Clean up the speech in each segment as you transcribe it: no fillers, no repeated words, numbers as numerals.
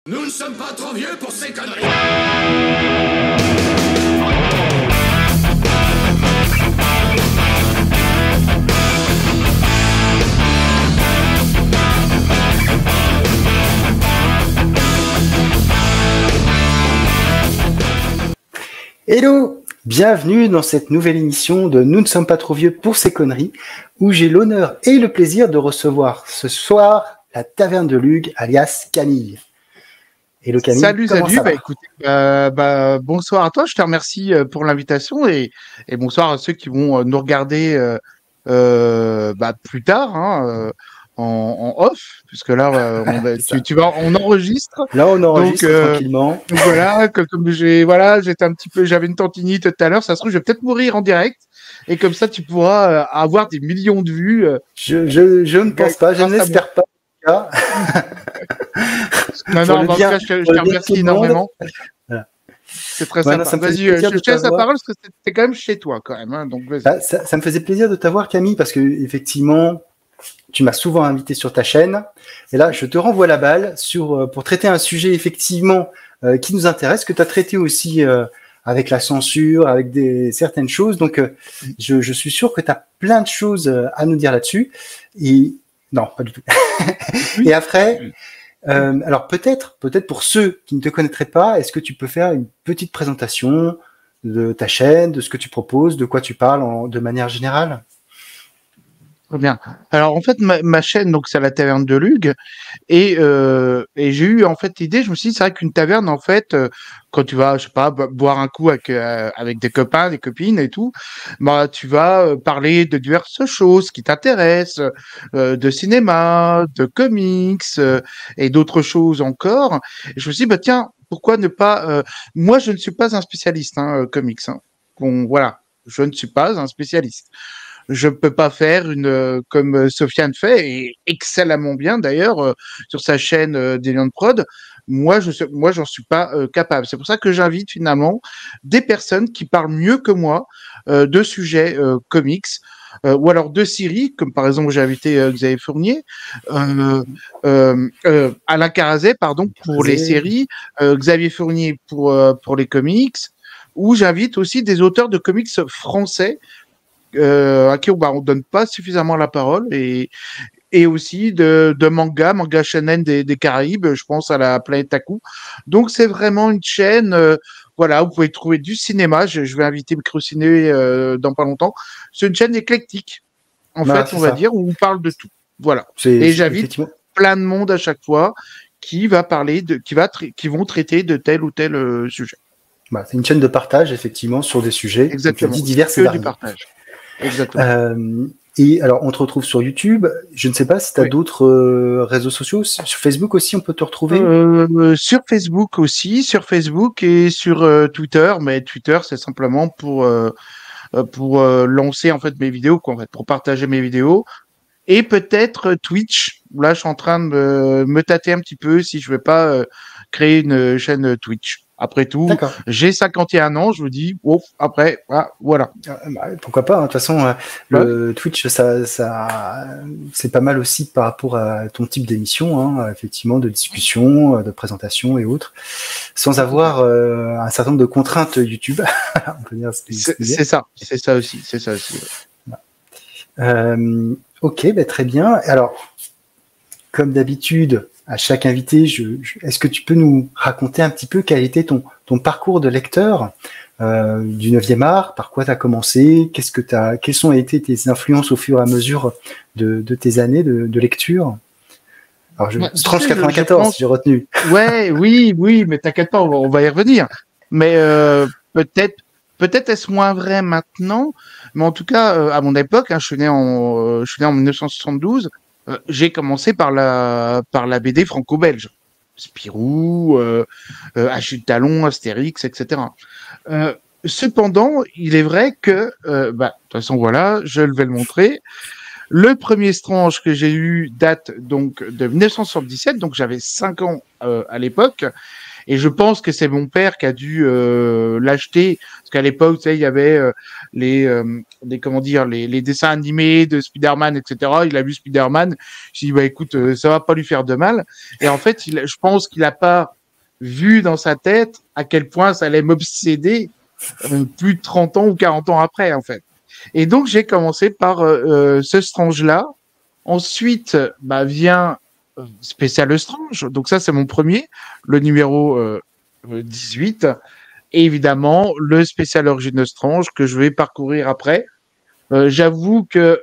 Nous ne sommes pas trop vieux pour ces conneries. Hello, bienvenue dans cette nouvelle émission de Nous ne sommes pas trop vieux pour ces conneries, où j'ai l'honneur et le plaisir de recevoir ce soir la Taverne de Lug, alias Camille. Hello Camille. Salut, écoutez, bonsoir à toi. Je te remercie pour l'invitation et bonsoir à ceux qui vont nous regarder plus tard en off, puisque là on enregistre. Là on enregistre tranquillement. Donc voilà, comme j'étais un petit peu, j'avais une tantinite tout à l'heure. Ça se trouve, je vais peut-être mourir en direct et comme ça tu pourras avoir des millions de vues. Je ne pense pas, je n'espère pas. Non, en tout cas, je te remercie énormément. Voilà. C'est très sympa. Vas-y, je te laisse la parole parce que c'est quand même chez toi, quand même. Hein, donc, ça me faisait plaisir de t'avoir, Camille, parce que effectivement, tu m'as souvent invité sur ta chaîne. Et là, je te renvoie la balle pour traiter un sujet, effectivement, qui nous intéresse, que tu as traité aussi avec la censure, avec certaines choses. Donc, je suis sûr que tu as plein de choses à nous dire là-dessus. Et non, pas du tout. Et après, alors peut-être pour ceux qui ne te connaîtraient pas, est-ce que tu peux faire une petite présentation de ta chaîne, de ce que tu proposes, de quoi tu parles de manière générale? Très bien. Alors en fait, ma chaîne, donc c'est la Taverne de Lug, et j'ai eu en fait l'idée. Je me suis dit, c'est vrai qu'une taverne, en fait, quand tu vas, je sais pas, boire un coup avec des copains, des copines et tout, bah tu vas parler de diverses choses qui t'intéressent, de cinéma, de comics et d'autres choses encore. Et je me suis dit, bah tiens, pourquoi ne pas moi, je ne suis pas un spécialiste comics. Bon, voilà, je ne suis pas un spécialiste. Je peux pas faire comme Sofiane fait, et excellemment bien d'ailleurs, sur sa chaîne d'Elion Prod. Moi, j'en suis pas capable. C'est pour ça que j'invite finalement des personnes qui parlent mieux que moi de sujets comics, ou alors de séries, comme par exemple j'ai invité Xavier Fournier, Alain Carazet, pardon, pour les séries, Xavier Fournier pour les comics, ou j'invite aussi des auteurs de comics français à qui on donne pas suffisamment la parole, et aussi de manga shonen des Caraïbes, je pense à la Planète Taku. Donc c'est vraiment une chaîne, voilà, vous pouvez trouver du cinéma, je vais inviter Microciné dans pas longtemps. C'est une chaîne éclectique, on va dire, où on parle de tout. Voilà. Et j'invite plein de monde à chaque fois qui vont traiter de tel ou tel sujet. C'est une chaîne de partage, effectivement, sur des sujets divers et variés. Exactement. Et alors, on te retrouve sur YouTube. Je ne sais pas si tu as d'autres réseaux sociaux. Sur Facebook aussi, on peut te retrouver sur Facebook aussi, sur Facebook et sur Twitter. Mais Twitter, c'est simplement pour lancer en fait mes vidéos, quoi, en fait, pour partager mes vidéos. Et peut-être Twitch. Là, je suis en train de me tâter un petit peu si je vais pas créer une chaîne Twitch. Après tout, j'ai 51 ans, je me dis, après, voilà. Pourquoi pas, hein. De toute façon, le Twitch, ça c'est pas mal aussi par rapport à ton type d'émission, hein, effectivement, de discussion, de présentation et autres, sans avoir un certain nombre de contraintes YouTube. On peut dire c'est ça aussi. Ouais. Ok, très bien. Alors, comme d'habitude, à chaque invité, est-ce que tu peux nous raconter un petit peu quel était ton parcours de lecteur du 9e art, par quoi tu as commencé, quelles ont été tes influences au fur et à mesure de tes années de lecture? Alors, Strange 94, j'ai retenu. Oui, mais t'inquiète pas, on va y revenir. Mais peut-être est-ce moins vrai maintenant, mais en tout cas, à mon époque, je suis né en 1972. J'ai commencé par la BD franco-belge, Spirou, Achille Talon, Astérix, etc. Cependant, il est vrai que, de toute façon, voilà, je vais le montrer. Le premier Strange que j'ai eu date donc de 1977, donc j'avais 5 ans à l'époque, Et je pense que c'est mon père qui a dû l'acheter, parce qu'à l'époque, tu sais, il y avait comment dire, les dessins animés de Spider-Man, etc. Il a vu Spider-Man. Je dit, bah écoute, ça va pas lui faire de mal. Et en fait, je pense qu'il a pas vu dans sa tête à quel point ça allait m'obséder plus de 30 ans ou 40 ans après, en fait. Et donc, j'ai commencé par ce Strange-là. Ensuite, bah, vient Spécial Strange. Donc ça, c'est mon premier, le numéro 18. Et évidemment, le Spécial Origine Strange que je vais parcourir après. J'avoue que,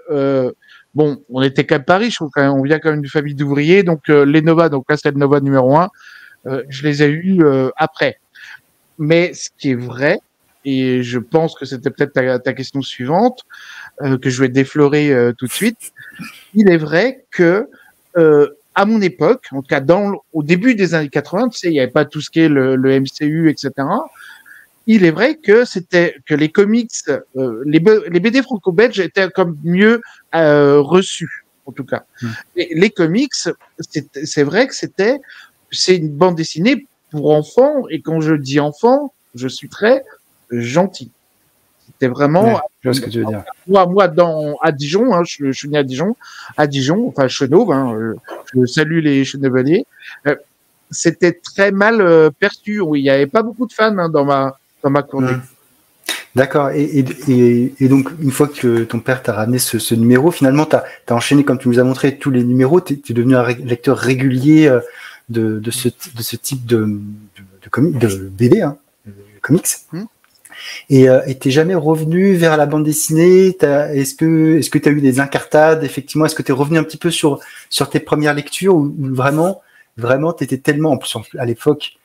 bon, on était quand même pas riches, on vient quand même d'une famille d'ouvriers. Donc les Nova, donc là, c'est le Nova numéro 1. Je les ai eus après. Mais ce qui est vrai, et je pense que c'était peut-être ta question suivante, que je vais déflorer tout de suite, il est vrai que à mon époque, en tout cas au début des années 80, tu sais, il n'y avait pas tout ce qui est le MCU, etc. Il est vrai que les comics, les BD franco-belges étaient comme mieux reçus, en tout cas. Et les comics, c'est vrai que c'est une bande dessinée pour enfants, et quand je dis enfant, je suis très gentil. C'était vraiment. Ouais, je vois ce que tu veux dire. Moi, à Dijon, hein, je suis né à Dijon, enfin Chenauve, hein, je salue les Cheneveliers. C'était très mal perçu. Oui, il n'y avait pas beaucoup de fans hein, dans ma cour. D'accord. Et donc, une fois que ton père t'a ramené ce numéro, finalement, tu as enchaîné, comme tu nous as montré, tous les numéros. Tu es devenu un lecteur régulier de ce type de BD, hein, de comics. Et t'es jamais revenu vers la bande dessinée? Est-ce que tu as eu des incartades, effectivement? Est-ce que tu es revenu un petit peu sur tes premières lectures ou vraiment t'étais tellement, en plus à l'époque,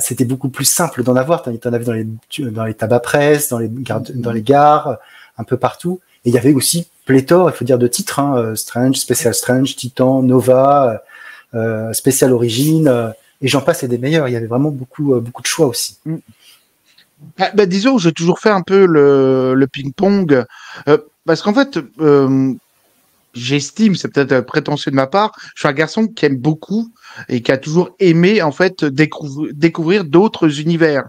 c'était beaucoup plus simple d'en avoir. T'en avais dans les tabacs presse, dans les gares, un peu partout. Et il y avait aussi pléthore, il faut dire, de titres, hein, Strange, Special Strange, Titan, Nova, Special Origin, et j'en passe et des meilleurs. Il y avait vraiment beaucoup de choix aussi. Bah, disons, j'ai toujours fait un peu le ping-pong, parce qu'en fait, j'estime, c'est peut-être prétentieux de ma part, je suis un garçon qui aime beaucoup et qui a toujours aimé en fait découvrir d'autres univers.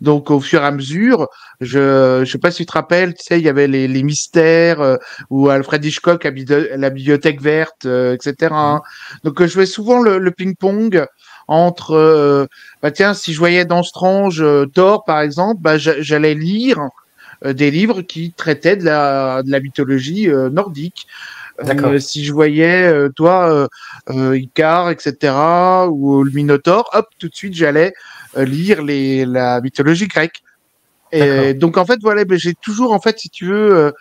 Donc au fur et à mesure, je sais pas si tu te rappelles, tu sais, il y avait les mystères ou Alfred Hitchcock la bibliothèque verte, etc. Donc je jouais souvent le ping-pong entre bah tiens, si je voyais dans Strange Thor par exemple, bah j'allais lire des livres qui traitaient de la mythologie nordique. Si je voyais Icare, etc. ou le Minotaure, hop, tout de suite j'allais lire la mythologie grecque. Et donc en fait voilà, j'ai toujours en fait, si tu veux,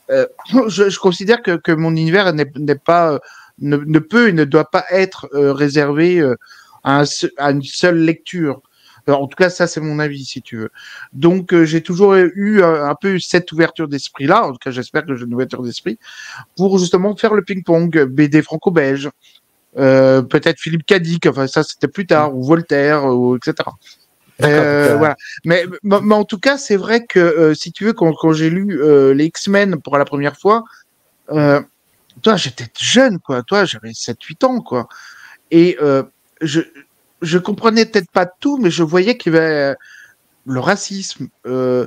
je considère que mon univers n'est pas ne peut et ne doit pas être réservé à une seule lecture. Alors, en tout cas, ça, c'est mon avis, si tu veux. Donc, j'ai toujours eu un peu cette ouverture d'esprit-là. En tout cas, j'espère que j'ai une ouverture d'esprit pour justement faire le ping-pong, BD franco-belge, peut-être Philippe Cadic, enfin, ça, c'était plus tard, ou Voltaire, etc. Voilà. Mais en tout cas, c'est vrai que, si tu veux, quand j'ai lu les X-Men pour la première fois, toi, j'étais jeune, quoi. Toi, j'avais 7-8 ans, quoi. Et je comprenais peut-être pas tout, mais je voyais qu'il y avait le racisme, ce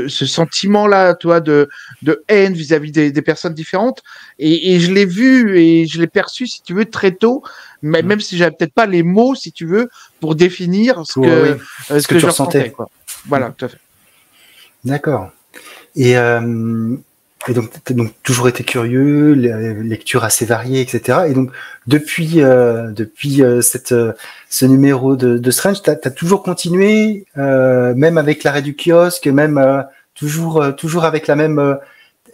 sentiment-là, toi, de haine vis-à-vis des personnes différentes. Et je l'ai vu et je l'ai perçu, si tu veux, très tôt, mais même si j'avais peut-être pas les mots, si tu veux, pour définir ce que je ressentais, quoi. Voilà, tout à fait. D'accord. Et donc, tu as donc toujours été curieux, lecture assez variée, etc. Et donc, depuis ce numéro de Strange, tu as toujours continué, même avec l'arrêt du kiosque, même toujours avec la même.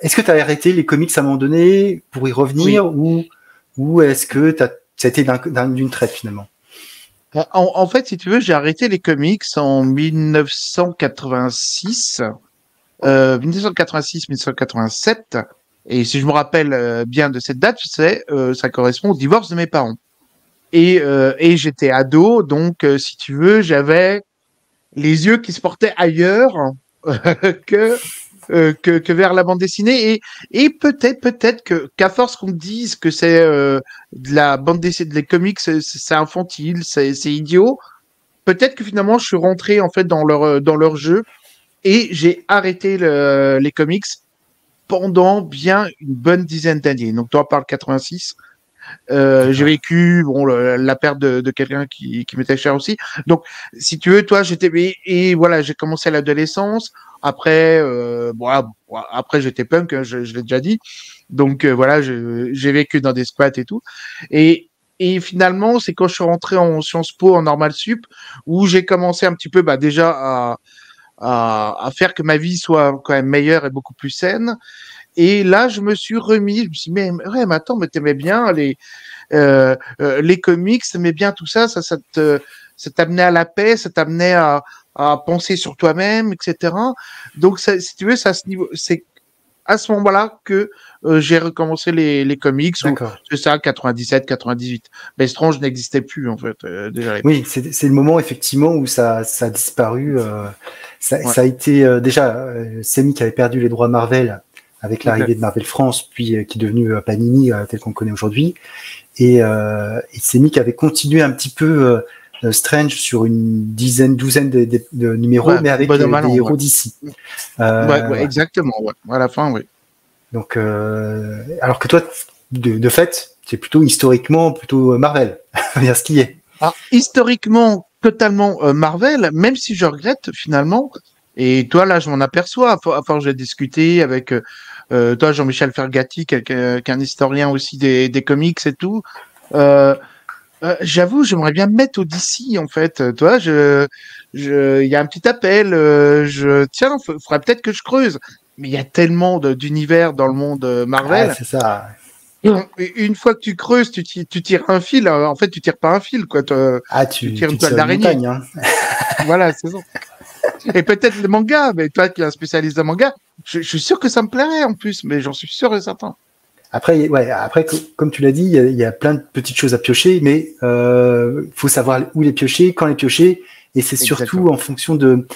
Est-ce que tu as arrêté les comics à un moment donné pour y revenir, ou est-ce que ça a été d'une traite finalement? En fait, si tu veux, j'ai arrêté les comics en 1986. 1986-1987, et si je me rappelle bien de cette date, ça correspond au divorce de mes parents. Et j'étais ado, donc si tu veux, j'avais les yeux qui se portaient ailleurs que vers la bande dessinée, et peut-être qu'à force qu'on me dise que c'est de la bande dessinée, des comics, c'est infantile, c'est idiot. peut-être que finalement, je suis rentré en fait dans leur jeu et j'ai arrêté les comics pendant bien une bonne dizaine d'années. Donc, toi, par le 86. J'ai vécu la perte de quelqu'un qui m'était cher aussi. Donc, si tu veux, toi, et voilà, j'ai commencé à l'adolescence. Après, après j'étais punk, hein, je l'ai déjà dit. Donc voilà, j'ai vécu dans des squats et tout. Et finalement, c'est quand je suis rentré en Sciences Po, en Normal Sup, où j'ai commencé un petit peu, déjà à faire que ma vie soit quand même meilleure et beaucoup plus saine. Et là, je me suis remis, je me suis dit, mais attends, mais t'aimais bien les comics, t'aimais bien tout ça, ça t'amenait à la paix, ça t'amenait à penser sur toi-même, etc. Donc, ça, si tu veux, c'est à ce moment-là que j'ai recommencé les comics, c'est ça, 97, 98. Mais Strange n'existait plus, en fait, déjà. Oui, c'est le moment, effectivement, où ça a disparu. Ça a été, déjà, Semi qui avait perdu les droits Marvel avec l'arrivée de Marvel France, puis qui est devenu Panini, tel qu'on connaît aujourd'hui. Et Semi qui avait continué un petit peu Strange sur une douzaine de numéros, mais avec des héros d'ici. Exactement, à la fin, oui. Donc, alors que toi, de fait, c'est plutôt historiquement plutôt Marvel, bien ce qui est. Alors, historiquement, totalement Marvel, même si je regrette finalement, et toi là, je m'en aperçois, à force j'ai discuté avec toi, Jean-Michel Fergati, qui est un historien aussi des comics et tout. J'avoue, j'aimerais bien me mettre au DC en fait. Toi, il y a un petit appel. Tiens, faudrait peut-être que je creuse. Mais il y a tellement d'univers dans le monde Marvel. Ah, c'est ça. Une fois que tu creuses, tu tires un fil. En fait, tu tires pas un fil, quoi. Tu tires une toile une d'araignée. montagne, hein. Voilà, c'est ça. Et peut-être le manga. Mais toi, qui es un spécialiste de manga, je suis sûr que ça me plairait en plus. Mais j'en suis sûr et certain. Après, comme tu l'as dit, il y a plein de petites choses à piocher, mais faut savoir où les piocher, quand les piocher, et c'est surtout en fonction du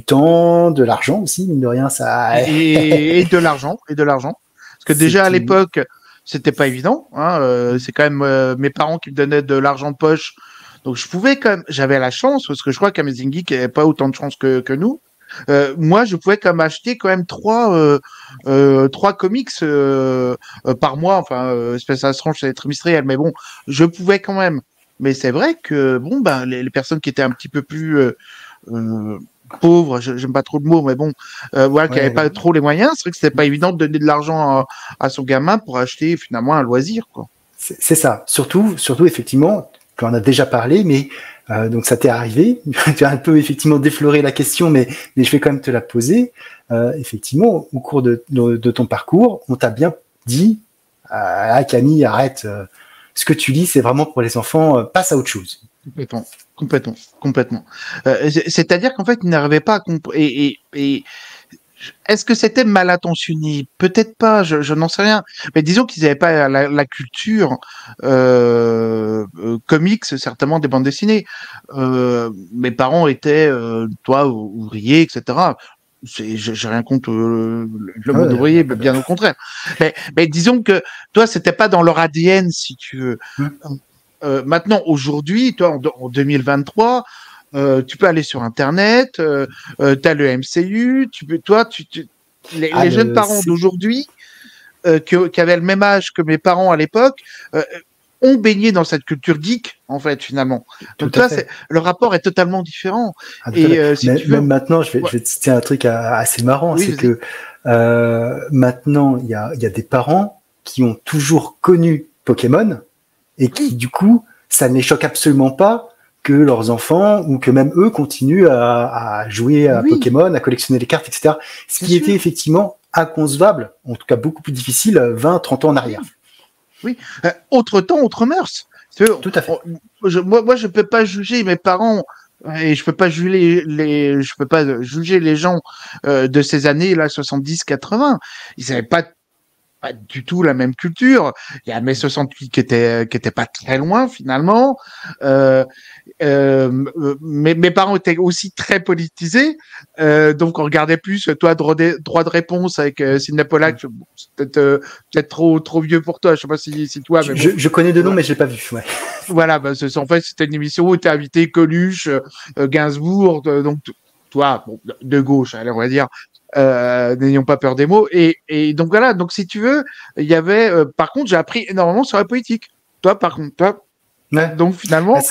temps, de l'argent aussi, mine de rien, ça. Et de l'argent, parce que déjà à l'époque, c'était pas évident. Hein, c'est quand même mes parents qui me donnaient de l'argent de poche, donc je pouvais quand même. J'avais la chance parce que je crois qu'Amazing Geek n'avait pas autant de chance que nous. Moi, je pouvais quand même acheter quand même trois comics par mois. Enfin, Space Strange, c'est trimestriel, mais bon, je pouvais quand même. Mais c'est vrai que les personnes qui étaient un petit peu plus pauvres, j'aime pas trop le mot, mais bon, qui n'avaient pas trop les moyens, c'est vrai que c'était pas évident de donner de l'argent à son gamin pour acheter finalement un loisir, quoi. C'est ça. Surtout, effectivement, tu en as déjà parlé, mais donc ça t'est arrivé. Tu as un peu effectivement défloré la question, mais je vais quand même te la poser. Effectivement, au cours de ton parcours, on t'a bien dit, Camille, arrête. Ce que tu lis, c'est vraiment pour les enfants. Passe à autre chose. Complètement. C'est-à-dire qu'en fait, ils n'arrivaient pas à comprendre. Et est-ce que c'était mal intentionné? Peut-être pas, je n'en sais rien. Mais disons qu'ils n'avaient pas la culture comics, certainement des bandes dessinées. Mes parents étaient, ouvriers, etc. J'ai rien contre le mot ouvrier, mais bien au contraire. Mais disons que toi, c'était pas dans leur ADN, si tu veux. Maintenant, aujourd'hui, toi, en 2023. Tu peux aller sur Internet, tu as le MCU, les jeunes parents d'aujourd'hui qui avaient le même âge que mes parents à l'époque ont baigné dans cette culture geek, en fait, finalement. Donc là, le rapport est totalement différent. Même maintenant, je vais te citer un truc assez marrant, c'est que maintenant, il y a des parents qui ont toujours connu Pokémon et qui, du coup, ça ne les choque absolument pas que leurs enfants ou que même eux continuent à jouer à Pokémon, à collectionner les cartes, etc. Ce qui était effectivement inconcevable, en tout cas beaucoup plus difficile 20, 30 ans en arrière. Oui, autre temps, autre mœurs. Tout à fait. Moi, je peux pas juger mes parents et je peux pas juger les gens de ces années là 70, 80. Ils n'avaient pas pas du tout la même culture. Il y a mai 68 qui était pas très loin finalement. Euh, mes parents étaient aussi très politisés, donc on regardait plus toi droit de réponse avec Sidney Pollack. C'est peut-être trop vieux pour toi. Je sais pas si toi. Mais bon. Je connais de nom, mais je l'ai pas vu. Ouais. Voilà, bah, en fait c'était une émission où tu as invité Coluche, Gainsbourg, donc toi bon, de gauche, allez, on va dire. N'ayons pas peur des mots. Et donc voilà, donc si tu veux, il y avait. Par contre, j'ai appris énormément sur la politique. Toi, par contre, toi. Ouais. Donc finalement,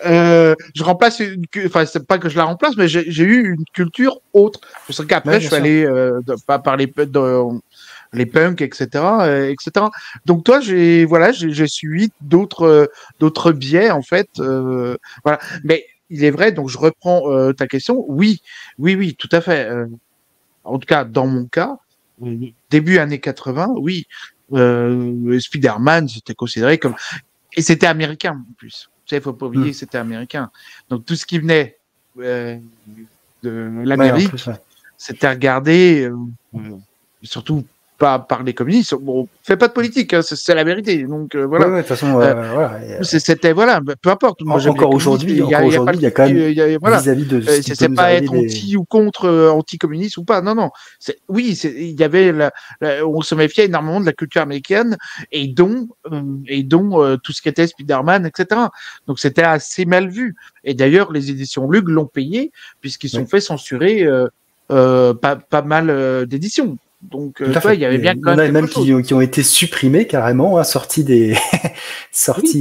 je remplace. Enfin, c'est pas que je la remplace, mais j'ai eu une culture autre. C'est vrai qu'après, je suis allé pas par les punks, etc. Donc toi, j'ai suivi d'autres biais en fait. Voilà. Mais il est vrai. Donc je reprends ta question. Oui, tout à fait. En tout cas, dans mon cas, début années 80, oui, Spider-Man, c'était considéré comme... Et c'était américain, en plus. Tu sais, faut pas oublier que c'était américain. Donc, tout ce qui venait de l'Amérique, c'était regardé, surtout pas par les communistes. Bon, fais pas de politique, hein, c'est la vérité. Donc, voilà. De toute façon, voilà. C'était, voilà, peu importe. Moi, encore aujourd'hui, il y a quand même vis-à-vis de ce qui c'est peut pas nous être anti ou contre anticommuniste ou pas. Non. Oui, il y avait on se méfiait énormément de la culture américaine et dont tout ce qui était Spider-Man, etc. Donc c'était assez mal vu. Et d'ailleurs, les éditions Lug l'ont payé puisqu'ils sont fait censurer pas mal d'éditions. Donc, il y avait bien quand même qui ont été supprimés carrément, hein, sortis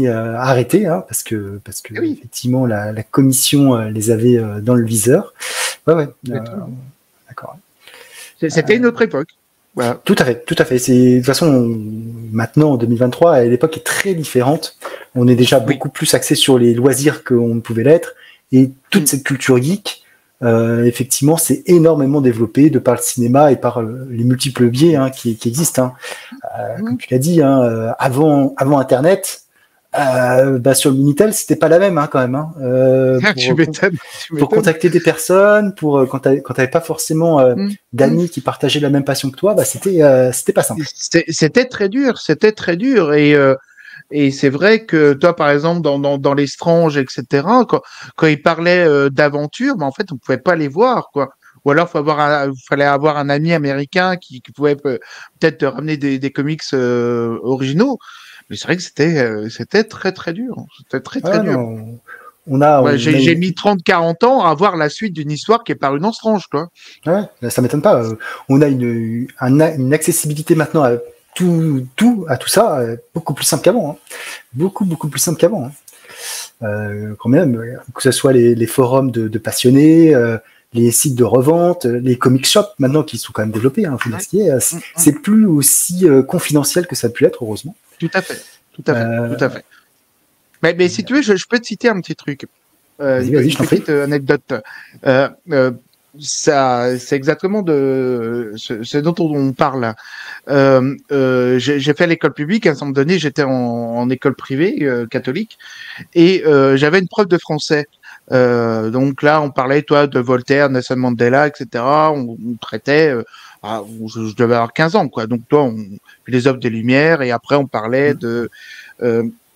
arrêtés, hein, parce que effectivement la commission les avait dans le viseur. Ouais. D'accord. C'était une autre époque. Voilà. Tout à fait. De toute façon, maintenant en 2023, l'époque est très différente. On est déjà beaucoup plus axé sur les loisirs qu'on ne pouvait l'être, et toute cette culture geek. Effectivement, c'est énormément développé de par le cinéma et par les multiples biais qui existent. Comme tu l'as dit, avant Internet, sur le Minitel, c'était pas la même quand même. Pour contacter des personnes, quand t'avais pas forcément d'amis qui partageaient la même passion que toi, c'était pas simple. C'était très dur, et c'est vrai que toi, par exemple, dans Les Stranges, etc., quand ils parlaient d'aventure, en fait, on pouvait pas les voir, quoi. Ou alors, fallait avoir un ami américain qui pouvait peut-être te ramener des comics originaux. Mais c'est vrai que c'était très, très dur. C'était très, très dur. J'ai mis 30-40 ans à voir la suite d'une histoire qui est parue dans Strange, quoi. Ouais, ça m'étonne pas. On a une accessibilité maintenant à tout ça, beaucoup plus simple qu'avant. Beaucoup plus simple qu'avant. Quand même, que ce soit les forums de passionnés, les sites de revente, les comic shops maintenant qui sont quand même développés, c'est plus aussi confidentiel que ça a pu être, heureusement. Tout à fait. Mais si tu veux, je peux te citer un petit truc. Vas-y, une petite anecdote. C'est exactement de ce dont on parle. J'ai fait l'école publique. À un moment donné, j'étais en école privée catholique et j'avais une prof de français. Donc là, on parlait, toi, de Voltaire, Nelson Mandela, etc. On traitait. Je devais avoir 15 ans, quoi. Donc toi, les œuvres des Lumières, et après on parlait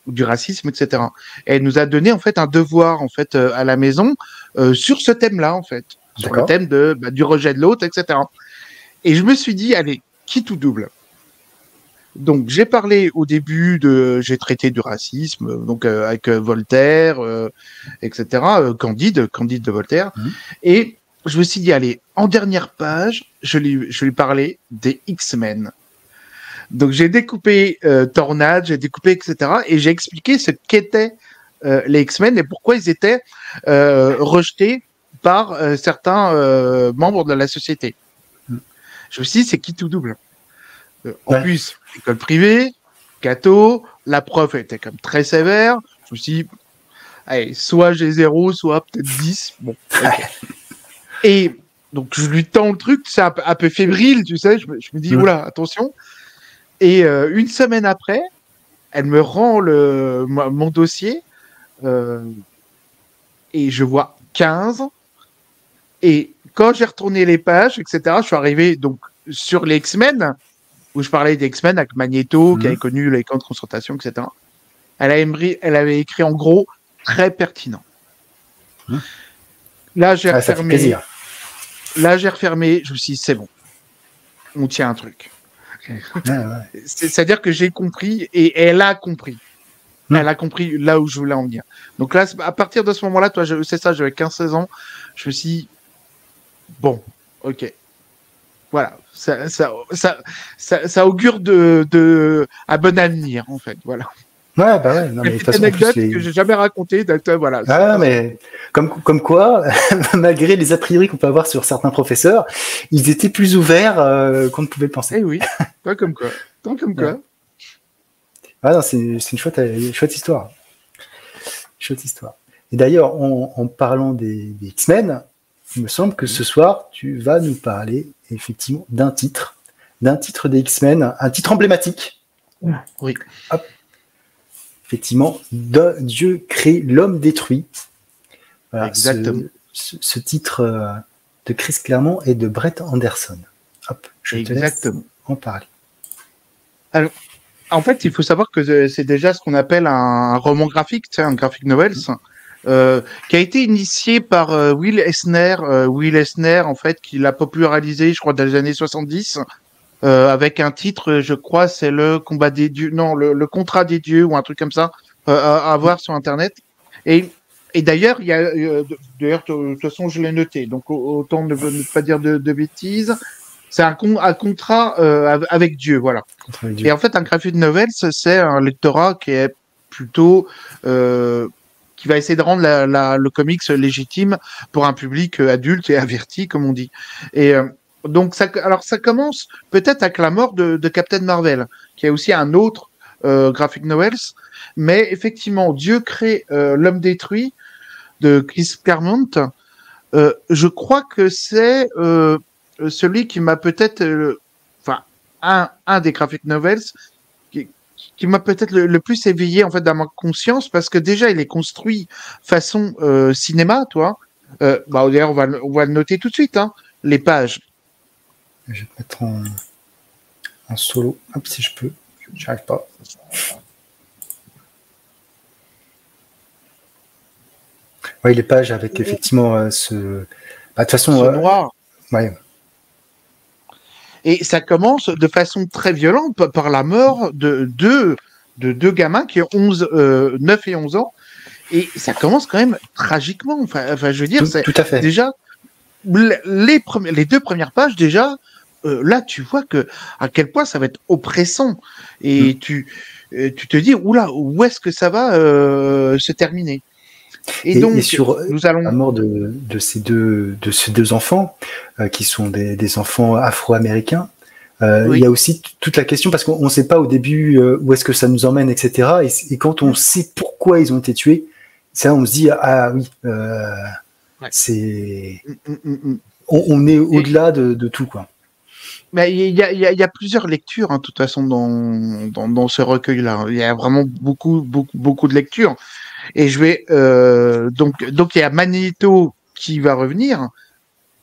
du racisme, etc. Et elle nous a donné en fait un devoir en fait à la maison sur ce thème-là, en fait, sur le thème du rejet de l'autre, etc. Et je me suis dit, allez, qui tout double. Donc j'ai parlé au début j'ai traité du racisme, donc avec Voltaire, etc. Candide de Voltaire, et je me suis dit, allez, en dernière page, je lui parlais des X-Men. Donc j'ai découpé Tornade, j'ai découpé, etc. Et j'ai expliqué ce qu'étaient les X-Men et pourquoi ils étaient rejetés par certains membres de la société. Je me suis dit, c'est qui tout double. En plus, école privée, catho, la prof était comme très sévère. Je me suis dit, allez, soit j'ai 0, soit peut-être 10. Bon, okay. Et donc, je lui tends le truc, c'est un peu fébrile, tu sais. Je me dis, oula, attention. Et une semaine après, elle me rend mon dossier et je vois 15. Et quand j'ai retourné les pages, etc., je suis arrivé donc sur les X-Men où je parlais des X-Men avec Magneto, qui avait connu les camps de concentration, etc. Elle avait écrit en gros très pertinent. Là, j'ai refermé. Là, j'ai refermé. Je me suis dit, c'est bon. On tient un truc. C'est-à-dire que j'ai compris et elle a compris. Elle a compris là où je voulais en venir. Donc là, à partir de ce moment-là, toi, c'est ça, j'avais 15-16 ans. Je me suis dit, bon, ok. Voilà. Ça augure à bon avenir, en fait. Voilà. Ouais, bah ouais. Non, mais de toute façon, anecdote que j'ai jamais racontée. Voilà. Ah, mais comme quoi, malgré les a priori qu'on peut avoir sur certains professeurs, ils étaient plus ouverts qu'on ne pouvait le penser. Eh oui. Pas comme quoi. Tant comme quoi. Ah non, c'est une chouette histoire. Chouette histoire. Et d'ailleurs, en parlant des X-Men, il me semble que ce soir, tu vas nous parler effectivement d'un titre des X-Men, un titre emblématique. Oui. Hop. Effectivement, Dieu crée, l'homme détruit. Voilà, exactement. Ce titre de Chris Claremont et de Brett Anderson. Hop, je te laisse en parler. Alors, en fait, il faut savoir que c'est déjà ce qu'on appelle un roman graphique, tu sais, un graphic novels, qui a été initié par Will Eisner. Will Eisner, en fait, qui l'a popularisé, je crois, dans les années 70, avec un titre, je crois, c'est le combat des dieux, non, le contrat des dieux ou un truc comme ça, à voir sur Internet. Et d'ailleurs, il y a, d'ailleurs, de toute façon, je l'ai noté, donc autant ne pas dire de bêtises. C'est un contrat avec Dieu, voilà. Et en fait, un graphic novel, c'est un lectorat qui est plutôt qui va essayer de rendre le comics légitime pour un public adulte et averti, comme on dit. Et donc, ça commence peut-être avec la mort de Captain Marvel, qui est aussi un autre graphic novels, mais effectivement, Dieu crée l'homme détruit de Chris Claremont. Je crois que c'est celui qui m'a peut-être, un des graphic novels qui m'a peut-être le plus éveillé en fait dans ma conscience, parce que déjà il est construit façon cinéma, toi. D'ailleurs on va le noter tout de suite, hein, les pages. Je vais te mettre en solo, hop, si je peux. J'y arrive pas. Oui, les pages avec effectivement ce. De toute façon. Ce noir. Ouais. Et ça commence de façon très violente par la mort de deux gamins qui ont 9 et 11 ans. Et ça commence quand même tragiquement. Enfin, je veux dire, tout à fait. Déjà, les 2 premières pages, déjà, là, tu vois à quel point ça va être oppressant. Et tu te dis, oula, où est-ce que ça va se terminer? Et donc, sur nous allons... la mort de ces deux enfants, qui sont des enfants afro-américains, il y a aussi toute la question, parce qu'on ne sait pas au début où est-ce que ça nous emmène, etc. Et quand on sait pourquoi ils ont été tués, ça, on se dit, ah oui, c'est... On est au-delà de tout, quoi. Mais il y a plusieurs lectures, hein, de toute façon, dans ce recueil-là. Il y a vraiment beaucoup de lectures. Et je vais donc il y a Magneto qui va revenir,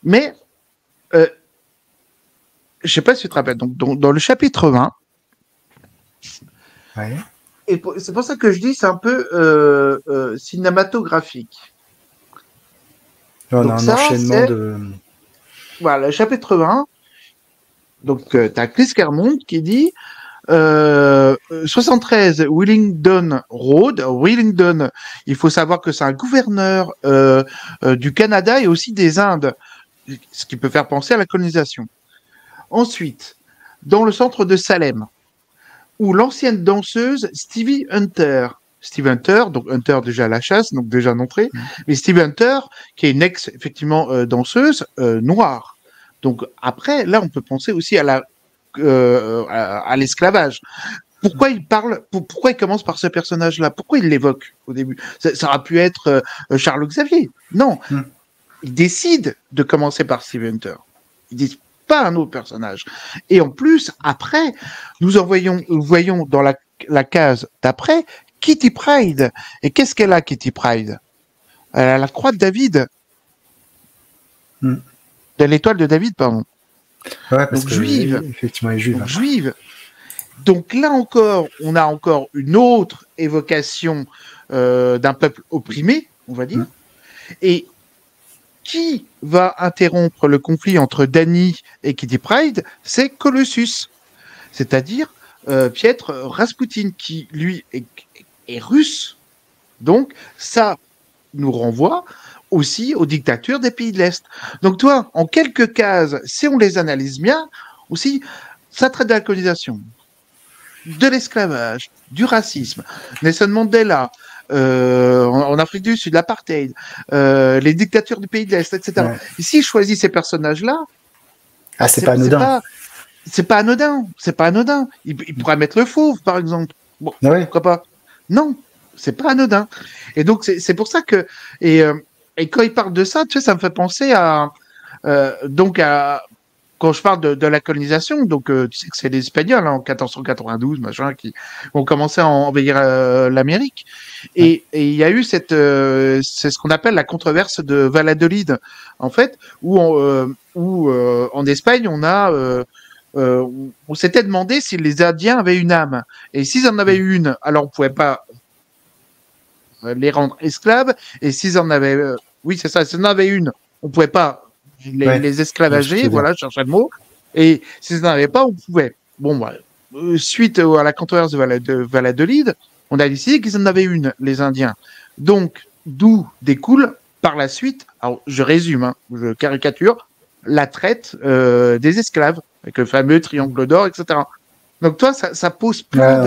mais je sais pas si tu te rappelles. Donc dans le chapitre 20, ouais. Et c'est pour ça que je dis c'est un peu cinématographique. On a un enchaînement de. Voilà, le chapitre 20. Donc tu as Chris Claremont qui dit 73 Wellington Road. Wellington, il faut savoir que c'est un gouverneur du Canada et aussi des Indes, ce qui peut faire penser à la colonisation. Ensuite, dans le centre de Salem, où l'ancienne danseuse Stevie Hunter, donc Hunter déjà à la chasse, donc déjà d'entrée, mais Stevie Hunter, qui est une effectivement danseuse noire. Donc après, là, on peut penser aussi à l'esclavage. Pourquoi il commence par ce personnage-là? Pourquoi il l'évoque au début? Ça aurait pu être Charles Xavier. Non. Il décide de commencer par Steve Hunter. Il dit pas un autre personnage. Et en plus, après, nous voyons dans la case d'après Kitty Pryde. Et qu'est-ce qu'elle a, Kitty Pryde? Elle a la croix de David. De l'étoile de David, pardon. Ouais, parce Donc que juive. effectivement, elle est juive. Donc juive. Donc là encore, on a encore une autre évocation d'un peuple opprimé, on va dire. Et qui va interrompre le conflit entre Dany et Kitty Pryde? C'est Colossus, c'est-à-dire Pietr Rasputin, qui lui est russe. Donc ça nous renvoie aussi aux dictatures des pays de l'Est. Donc toi, en quelques cases, si on les analyse bien, aussi, ça traite de la colonisation, de l'esclavage, du racisme, Nelson Mandela, en Afrique du Sud, l'apartheid, les dictatures du pays de l'Est, etc. Ouais. Et s'il choisit ces personnages-là, Ah, c'est pas anodin. C'est pas anodin. C'est pas anodin. Il pourrait mettre le fauve, par exemple. Bon, Ah ouais. pourquoi pas? Non, c'est pas anodin. Et donc c'est pour ça que et quand il parle de ça, tu sais, ça me fait penser à donc à quand je parle de la colonisation, donc tu sais que c'est les Espagnols en 1492, machin, qui ont commencé à envahir l'Amérique. Et il y a eu cette, c'est ce qu'on appelle la controverse de Valladolid, en fait, où en Espagne on a on s'était demandé si les Indiens avaient une âme. Et s'ils en avaient une, alors on pouvait pas les rendre esclaves. Et s'ils en avaient, oui, c'est ça, s'ils en avaient une, on pouvait pas les esclavager, voilà, je cherchais le mot. Et s'ils n'en avaient pas, on pouvait. Bon, bah, suite à la controverse de Valladolid, on a décidé qu'ils en avaient une, les Indiens. Donc, d'où découle par la suite, alors je résume, hein, je caricature, la traite des esclaves, avec le fameux triangle d'or, etc. Donc toi, ça pose plein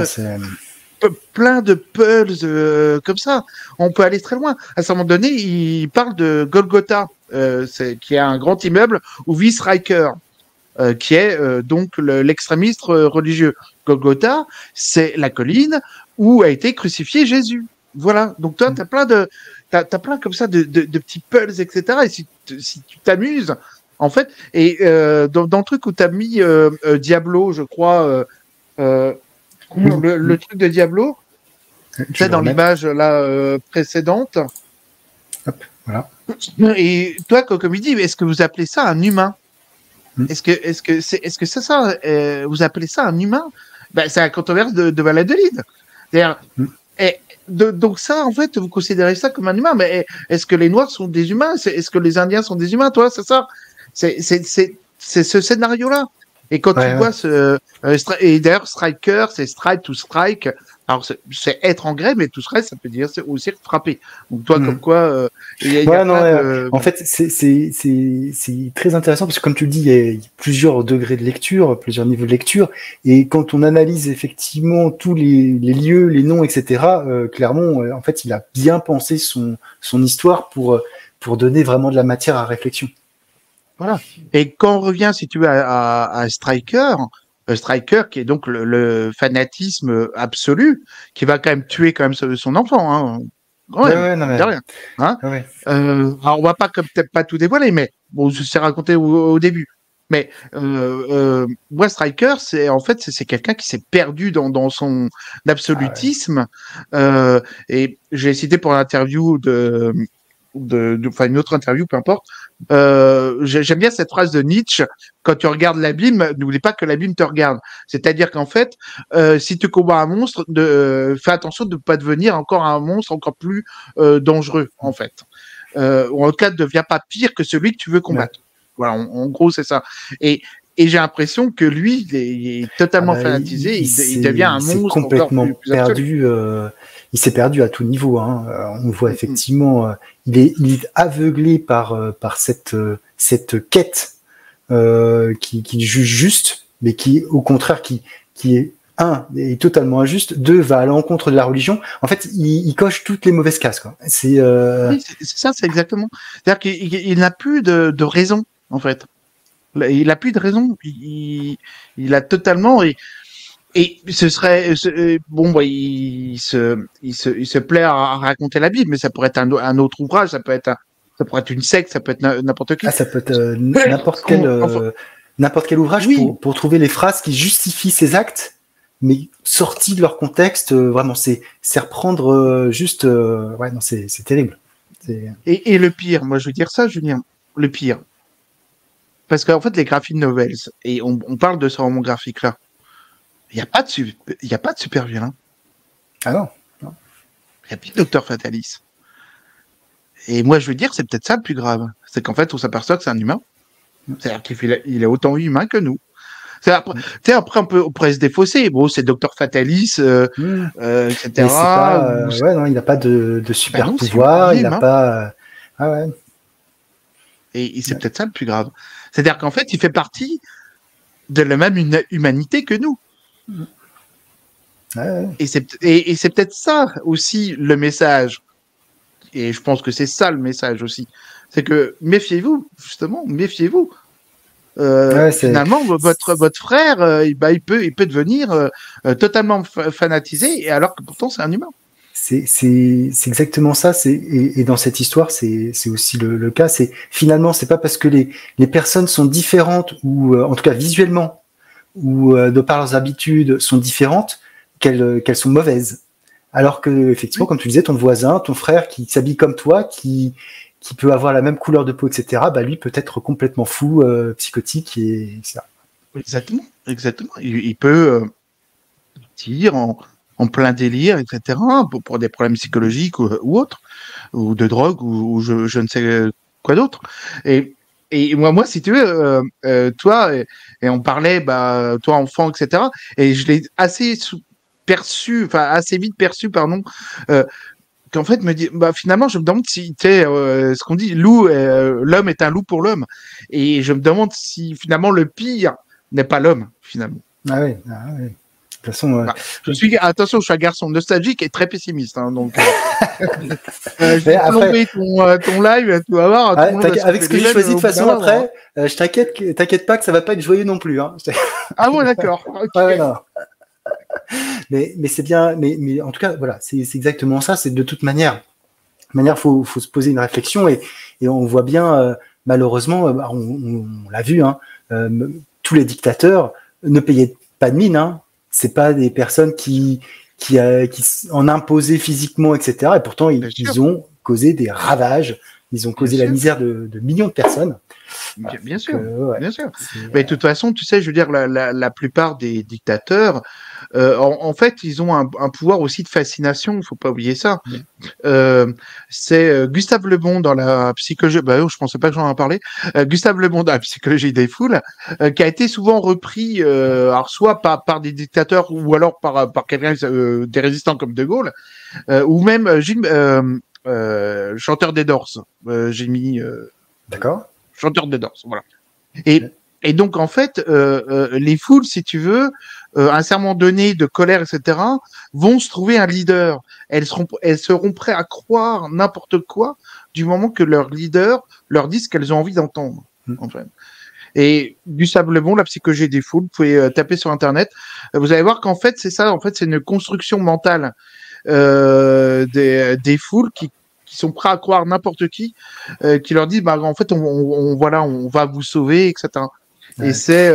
de puzzles comme ça. On peut aller très loin. À un moment donné, il parle de Golgotha, qui est un grand immeuble où vit Stryker, qui est donc l'extrémiste religieux. Golgotha, c'est la colline où a été crucifié Jésus. Voilà. Donc toi, t'as plein comme ça de petits puzzles, etc. Et si tu t'amuses, en fait, et dans le truc où t'as mis Diablo, je crois, le truc de Diablo, tu sais, dans l'image là précédente. Hop, voilà. Et toi, comme il dit, est-ce que vous appelez ça un humain? Est-ce que c'est ça? Vous appelez ça un humain? Ben, c'est la controverse de Valladolid. C'est-à-dire, donc ça, en fait, vous considérez ça comme un humain, mais est-ce que les Noirs sont des humains? Est-ce que les Indiens sont des humains? Toi, c'est ça? C'est ce scénario-là. Et quand tu vois et d'ailleurs, striker, c'est strike to strike. Alors, c'est être en grès, mais to strike, ça peut dire aussi frapper. Donc, toi, comme quoi, en fait, c'est très intéressant parce que, comme tu le dis, il y a plusieurs degrés de lecture, plusieurs niveaux de lecture. Et quand on analyse effectivement tous les lieux, les noms, etc., clairement, en fait, il a bien pensé son histoire pour donner vraiment de la matière à réflexion. Voilà. Et quand on revient, si tu veux, à Stryker, qui est donc le fanatisme absolu, qui va quand même tuer quand même son enfant, hein. Rien. Hein. Alors on va pas peut-être pas tout dévoiler, mais bon, c'est raconté au début. Mais moi, Stryker, c'est quelqu'un qui s'est perdu dans son absolutisme. Et j'ai cité pour l'interview enfin une autre interview, peu importe. J'aime bien cette phrase de Nietzsche: quand tu regardes l'abîme, n'oublie pas que l'abîme te regarde. C'est-à-dire qu'en fait, si tu combats un monstre, fais attention de ne pas devenir encore un monstre encore plus dangereux, en fait. En tout cas, ne deviens pas pire que celui que tu veux combattre. Voilà, en gros, c'est ça. Et j'ai l'impression que lui, il est totalement fanatisé. Il devient un monstre complètement plus perdu. Il s'est perdu à tout niveau. Hein. On voit effectivement, il est aveuglé par cette quête qui juge juste, mais qui, au contraire, qui est est totalement injuste. 2, va à l'encontre de la religion. En fait, il coche toutes les mauvaises cases. Quoi. Oui, c'est ça, c'est exactement. C'est-à-dire qu'il n'a plus de raison, en fait. Il a plus de raison. Il a totalement et ce serait bon. Bah, il se plaît à raconter la Bible, mais ça pourrait être un autre ouvrage. Ça pourrait être une secte. Ça peut être n'importe qui. Ah, ça peut être n'importe quel ouvrage pour trouver les phrases qui justifient ses actes, mais sortis de leur contexte. Vraiment, c'est reprendre juste. Ouais, non, c'est terrible. Et le pire, moi, je veux dire ça, Julien. Le pire. parce qu'en fait, les graphic novels, et on parle de ce roman graphique-là, il n'y a pas de super vilain. Ah non. Il y a plus de Docteur Fatalis. Et moi, je veux dire, c'est peut-être ça le plus grave. C'est qu'en fait, on s'aperçoit que c'est un humain. C'est-à-dire qu'il est autant humain que nous. Après, on pourrait se défausser. Bon, c'est Docteur Fatalis, etc. Mais c'est pas, ouais, non, il n'a pas de super non, pouvoir. Il n'a pas. Ah ouais. Et c'est peut-être ça le plus grave. C'est-à-dire qu'en fait, il fait partie de la même humanité que nous. Ouais. Et c'est peut-être ça aussi le message. Et je pense que c'est ça le message aussi. C'est que méfiez-vous, justement, méfiez-vous. Finalement, votre frère, il peut devenir totalement fanatisé, alors que pourtant c'est un humain. C'est exactement ça. Et dans cette histoire, c'est aussi le cas. Finalement, c'est pas parce que les personnes sont différentes ou en tout cas visuellement ou de par leurs habitudes sont différentes qu'elles sont mauvaises. Alors que effectivement, comme tu disais, ton voisin, ton frère qui s'habille comme toi, qui peut avoir la même couleur de peau, etc. Bah lui peut être complètement fou, psychotique et ça. Exactement. Il peut partir en plein délire, etc. pour des problèmes psychologiques ou autres, ou de drogue ou je ne sais quoi d'autre. Et moi, si tu veux, toi, et on parlait, toi enfant, etc. Et je l'ai assez vite perçu, pardon, qu'en fait me dit, finalement, je me demande si, tu sais, ce qu'on dit, l'homme est un loup pour l'homme. Et je me demande si finalement le pire n'est pas l'homme, finalement. Ah oui. De toute façon, attention, je suis un garçon nostalgique et très pessimiste, hein, donc je vais plomber ton live, tu vas voir. Avec ce que j'ai choisi de toute façon après, je t'inquiète pas que ça va pas être joyeux non plus. Hein. Ah bon, d'accord. Okay. Ouais, non. Mais c'est bien, mais en tout cas, voilà, c'est exactement ça. C'est de toute manière, faut se poser une réflexion et on voit bien, malheureusement, on l'a vu, hein, tous les dictateurs ne payaient pas de mine. Hein. C'est pas des personnes qui en imposaient physiquement, etc. Et pourtant, ils ont causé des ravages. Ils ont causé la misère de millions de personnes. Bien sûr. Mais de toute façon, tu sais, je veux dire, la plupart des dictateurs, en fait, ils ont un pouvoir aussi de fascination. Il faut pas oublier ça. C'est Gustave Le Bon dans la psychologie. Je pensais pas que j'en ai parlé. Gustave Le Bon dans la psychologie des foules, qui a été souvent repris, alors soit par des dictateurs ou alors par quelqu'un des résistants comme De Gaulle, ou même chanteur des Doors. J'ai mis. D'accord. Chanteur des Doors, voilà. Et donc, en fait, les foules, si tu veux, à un moment donné de colère, etc., vont se trouver un leader. Elles seront prêtes à croire n'importe quoi du moment que leur leader leur dit ce qu'elles ont envie d'entendre, en fait. Et Gustave Le Bon, la psychologie des foules, vous pouvez taper sur Internet. Vous allez voir qu'en fait, c'est ça. En fait, c'est une construction mentale des foules qui sont prêts à croire n'importe qui leur dit en fait on va vous sauver, etc. Ouais. Et c'est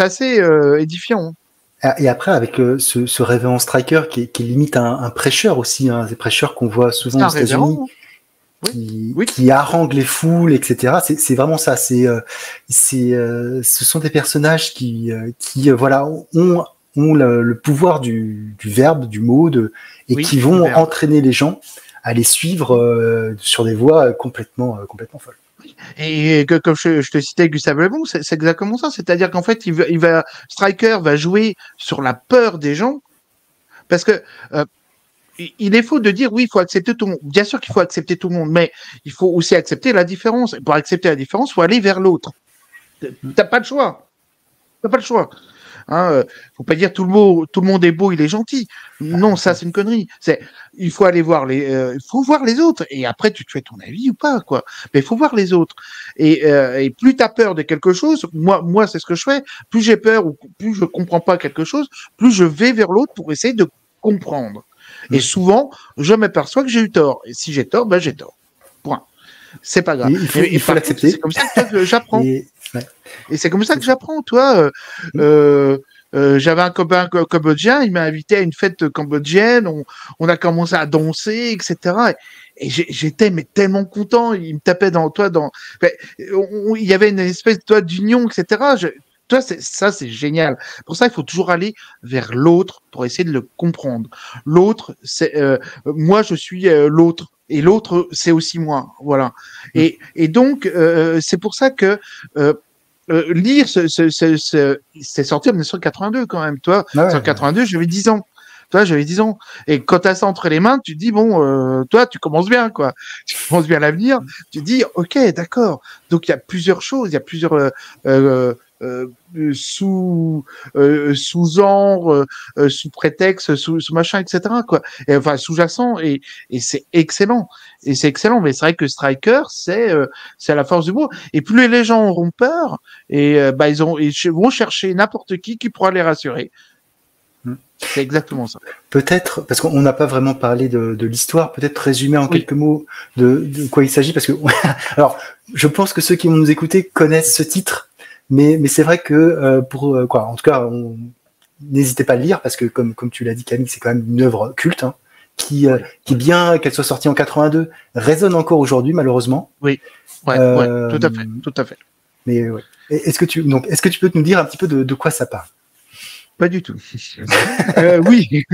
assez édifiant. Hein. Et après avec ce révérend Striker qui est limite un prêcheur aussi, hein, des prêcheurs qu'on voit souvent aux États-Unis, qui haranguent les foules, etc. C'est vraiment ça. Ce sont des personnages qui voilà ont le pouvoir du verbe, du mot, qui vont entraîner les gens à les suivre sur des voies complètement folles. Et comme je te citais Gustave Le Bon, c'est exactement ça. C'est-à-dire qu'en fait, Striker va jouer sur la peur des gens, parce que il est faux de dire oui, il faut accepter tout le monde. Bien sûr qu'il faut accepter tout le monde, mais il faut aussi accepter la différence. Et pour accepter la différence, il faut aller vers l'autre. T'as pas le choix. Faut pas dire tout le monde est beau, il est gentil. Non, ça c'est une connerie. Il faut aller voir faut voir les autres et après tu te fais ton avis ou pas, quoi. Mais il faut voir les autres. Et plus t'as peur de quelque chose, moi c'est ce que je fais. Plus j'ai peur ou plus je comprends pas quelque chose, plus je vais vers l'autre pour essayer de comprendre. Et souvent, je m'aperçois que j'ai eu tort. Et si j'ai tort, j'ai tort. Point. C'est pas grave. Il faut l'accepter. C'est comme ça que j'apprends. Et c'est comme ça que j'apprends, toi. j'avais un copain cambodgien, il m'a invité à une fête cambodgienne, on a commencé à danser, etc. Et j'étais mais tellement content, il me tapait ben, il y avait une espèce d'union, etc. Toi, ça, c'est génial. Pour ça, il faut toujours aller vers l'autre pour essayer de le comprendre. L'autre, c'est moi, je suis l'autre. Et l'autre, c'est aussi moi. Voilà. Et donc, c'est pour ça que lire c'est sorti en 1982 quand même. Toi, Ouais, 1982, j'avais 10 ans. Toi, j'avais 10 ans. Et quand tu as ça entre les mains, tu te dis, bon, toi, tu commences bien, quoi. Tu commences bien l'avenir. Tu te dis, OK, d'accord. Donc, il y a plusieurs choses, il y a plusieurs sous-genres, sous prétexte, sous machin, etc., quoi. Et, enfin, sous-jacent, et c'est excellent. Et c'est excellent. Mais c'est vrai que Striker, c'est à la force du mot. Et plus les gens auront peur, et bah, ils vont chercher n'importe qui pourra les rassurer. C'est exactement ça. Peut-être, parce qu'on n'a pas vraiment parlé de l'histoire, peut-être résumer en quelques mots de quoi il s'agit, parce que alors je pense que ceux qui vont nous écouter connaissent ce titre, mais c'est vrai que quoi, en tout cas, n'hésitez pas à le lire, parce que comme tu l'as dit Camille, c'est quand même une œuvre culte, hein, qui bien qu'elle soit sortie en 82, résonne encore aujourd'hui malheureusement. Oui, tout à fait. Mais ouais. Est-ce que tu peux nous dire un petit peu de quoi ça parle? Pas du tout. Oui.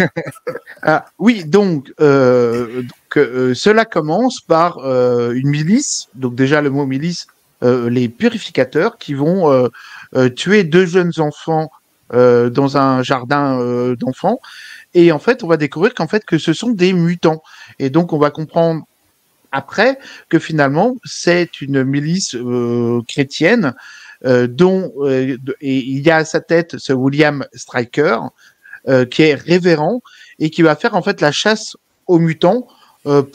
Oui, donc cela commence par une milice. Donc déjà le mot milice, les purificateurs qui vont tuer 2 jeunes enfants dans un jardin d'enfants. Et en fait, on va découvrir que ce sont des mutants. Et donc on va comprendre après que finalement c'est une milice chrétienne. Dont et il y a à sa tête ce William Striker qui est révérend et qui va faire en fait la chasse aux mutants parce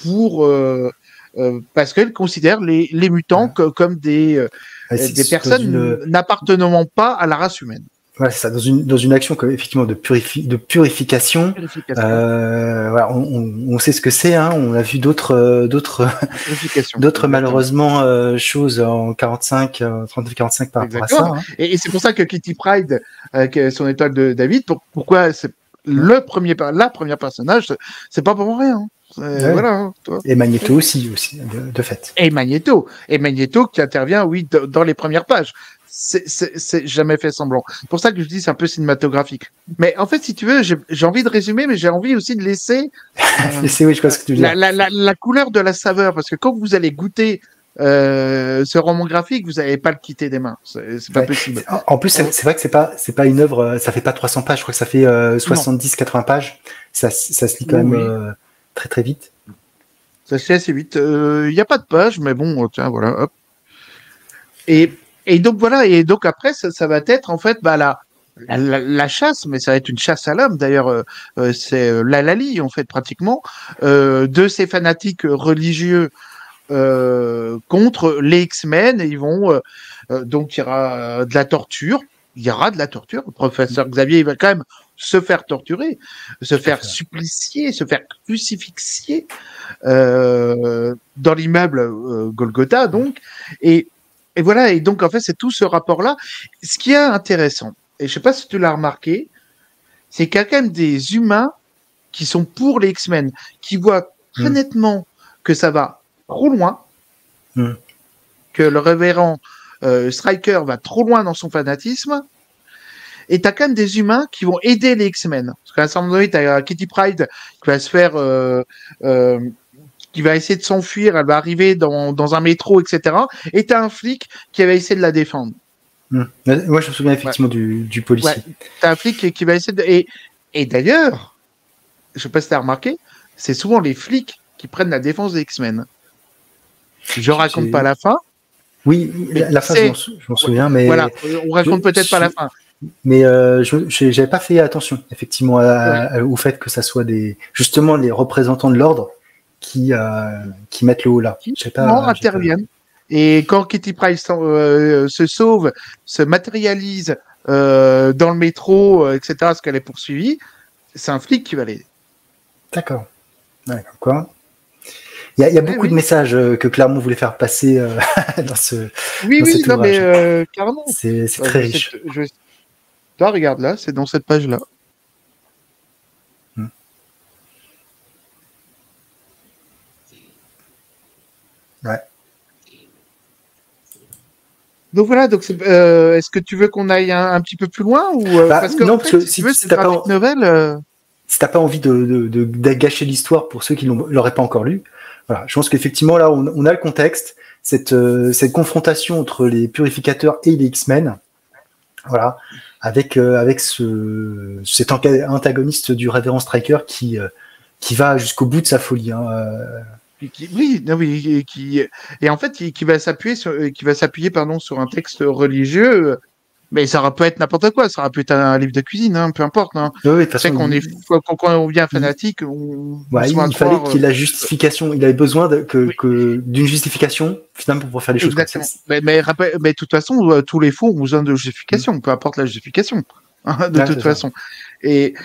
qu'elle considère les mutants comme des personnes n'appartenant pas à la race humaine. Ouais, c'est ça, dans une action effectivement de purification. Voilà, on sait ce que c'est, hein, on a vu d'autres malheureusement choses en 39-45 par rapport à ça. Hein. Et c'est pour ça que Kitty Pryde, son étoile de David, pourquoi c'est la première personnage, c'est pas pour rien. Ouais. Voilà, hein, et Magneto aussi de fait. Et Magneto qui intervient, oui, dans les premières pages. C'est jamais fait semblant. C'est pour ça que je dis c'est un peu cinématographique. Mais en fait, si tu veux, j'ai envie de résumer, mais j'ai envie aussi de laisser oui, je pense que tu veux dire. La couleur de la saveur, parce que quand vous allez goûter ce roman graphique, vous n'allez pas le quitter des mains. C'est pas possible. En plus, c'est vrai que c'est pas une œuvre, ça fait pas 300 pages. Je crois que ça fait 70-80 pages. Ça se lit quand même très très vite. Ça se lit assez vite. Il n'y a pas de pages, mais bon, tiens, voilà. Hop. Et donc voilà, et donc après ça va être en fait la chasse, mais ça va être une chasse à l'homme. D'ailleurs, c'est l'Alali en fait pratiquement de ces fanatiques religieux contre les X-Men. Ils vont donc il y aura de la torture. Il y aura de la torture. Le professeur Xavier il va quand même se faire torturer, se faire supplicier, se faire crucifixier dans l'immeuble Golgotha donc et voilà, et donc en fait c'est tout ce rapport-là. Ce qui est intéressant, et je sais pas si tu l'as remarqué, c'est qu'il y a quand même des humains qui sont pour les X-Men, qui voient très nettement que ça va trop loin, que le révérend Stryker va trop loin dans son fanatisme, et tu as quand même des humains qui vont aider les X-Men. Parce qu'à un certain moment donné, tu as Kitty Pryde qui va se faire... qui va essayer de s'enfuir, elle va arriver dans un métro, etc. Et tu as un flic qui va essayer de la défendre. Moi, je me souviens effectivement du policier. Ouais. Tu as un flic qui va essayer de... Et d'ailleurs, je sais pas si tu as remarqué, c'est souvent les flics qui prennent la défense des X-Men. Je raconte pas la fin. Oui, la fin, je m'en souviens, mais... Voilà, on raconte peut-être pas la fin. Mais j'avais pas fait attention, effectivement, au fait que ça soit justement les représentants de l'ordre qui mettent le haut là. Interviennent. Et quand Kitty Pryde se sauve, se matérialise dans le métro, etc., parce qu'elle est poursuivie, c'est un flic qui va l'aider. D'accord. Ouais, quoi. Il y a beaucoup de messages que Claremont voulait faire passer dans ce. Oui, non, mais carrément. C'est très riche. Toi, regarde là, c'est dans cette page-là. Ouais. Donc voilà, est-ce que tu veux qu'on aille un petit peu plus loin ou parce que non, en parce fait, que si si tu veux, si cette t'as pas, graphic novel, si t'as pas envie de gâcher l'histoire pour ceux qui l'auraient pas encore lu, voilà, je pense qu'effectivement là, on a le contexte, cette confrontation entre les purificateurs et les X-Men, voilà, avec cet antagoniste du Révérend Striker qui va jusqu'au bout de sa folie. Hein, oui, non, oui, et en fait, qui va s'appuyer pardon sur un texte religieux. Mais ça peut être n'importe quoi, ça peut être un livre de cuisine, hein, peu importe. Hein. Oui, de toute C'est façon, quand on devient fanatique, on ouais, se met à il fallait croire. qu'il ait la justification. Il avait besoin Oui. d'une justification finalement pour faire les choses. Exactement. Mais de toute façon, tous les faux ont besoin de justification, peu importe la justification, hein, de toute façon. Et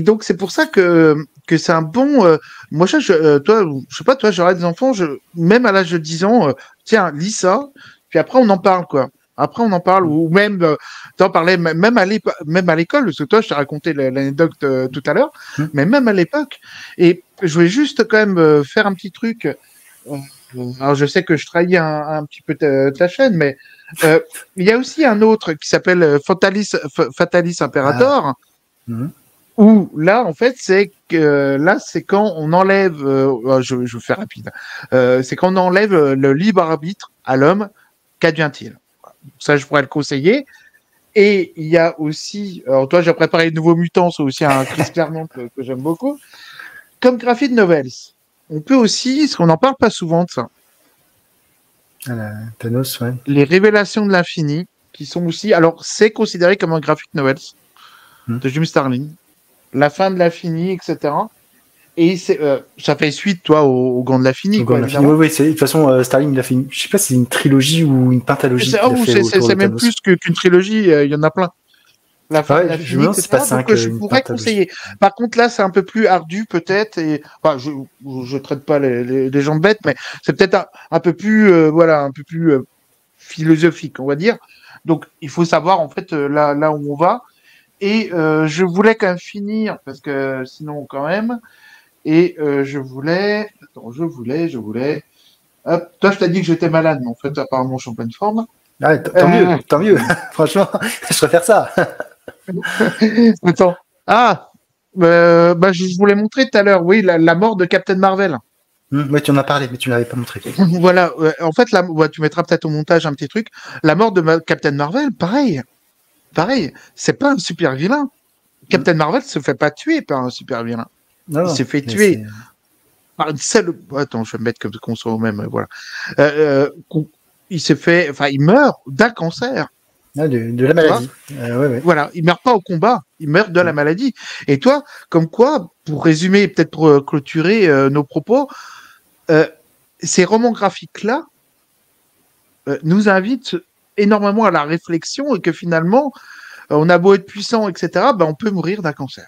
donc c'est pour ça que c'est un bon. Moi, toi, je sais pas, toi, j'aurais des enfants, même à l'âge de 10 ans, tiens, lis ça, puis après on en parle, quoi. Après, on en parle, ou même, t'en parlais même à l'école, parce que toi, je t'ai raconté l'anecdote tout à l'heure, mais même à l'époque. Et je voulais juste quand même faire un petit truc. Alors, je sais que je trahis un petit peu ta chaîne, mais il y a aussi un autre qui s'appelle Fatalis Imperator, où là, en fait, c'est quand on enlève, je fais rapide, c'est quand on enlève le libre arbitre à l'homme, qu'advient-il? Ça, je pourrais le conseiller. Et il y a aussi, alors toi, j'ai préparé de nouveaux mutants, c'est aussi un Chris Claremont que j'aime beaucoup. Comme graphic novels, on peut aussi, parce qu'on n'en parle pas souvent de ça. Thanos, ouais. Les révélations de l'infini, qui sont aussi, alors c'est considéré comme un graphic novels de Jim Starlin. La fin de l'infini, etc. Et ça fait suite, toi, au Gant de l'infini. Oui, de toute façon, Starlin, il a fait je sais pas si c'est une trilogie ou une pentalogie. C'est même plus qu'une trilogie, il y en a plein. La fin de l'infini, c'est pas 5, je pourrais conseiller. Par contre, là, c'est un peu plus ardu, peut-être, et enfin, je traite pas les gens de bêtes, mais c'est peut-être un peu plus, un peu plus philosophique, on va dire. Donc, il faut savoir, en fait, là où on va. Et je voulais quand même finir, parce que sinon, quand même, et je voulais. Hop, toi, je t'ai dit que j'étais malade, mais en fait, apparemment, je suis en pleine forme. Ah, tant mieux. Franchement, je préfère ça. Attends. Je voulais montrer tout à l'heure, oui, la mort de Captain Marvel. Oui, tu en as parlé, mais tu ne l'avais pas montré. Voilà, en fait, tu mettras peut-être au montage un petit truc. La mort de Captain Marvel, pareil, c'est pas un super vilain. Captain Marvel se fait pas tuer par un super vilain. Il s'est fait tuer par une seule. Attends, je vais me mettre qu'on soit au même. Voilà. Il meurt d'un cancer. De la maladie. Voilà, il meurt pas au combat, il meurt de la maladie. Et toi, comme quoi, pour résumer, peut-être pour clôturer nos propos, ces romans graphiques-là nous invitent énormément à la réflexion et que finalement, on a beau être puissant, etc., on peut mourir d'un cancer.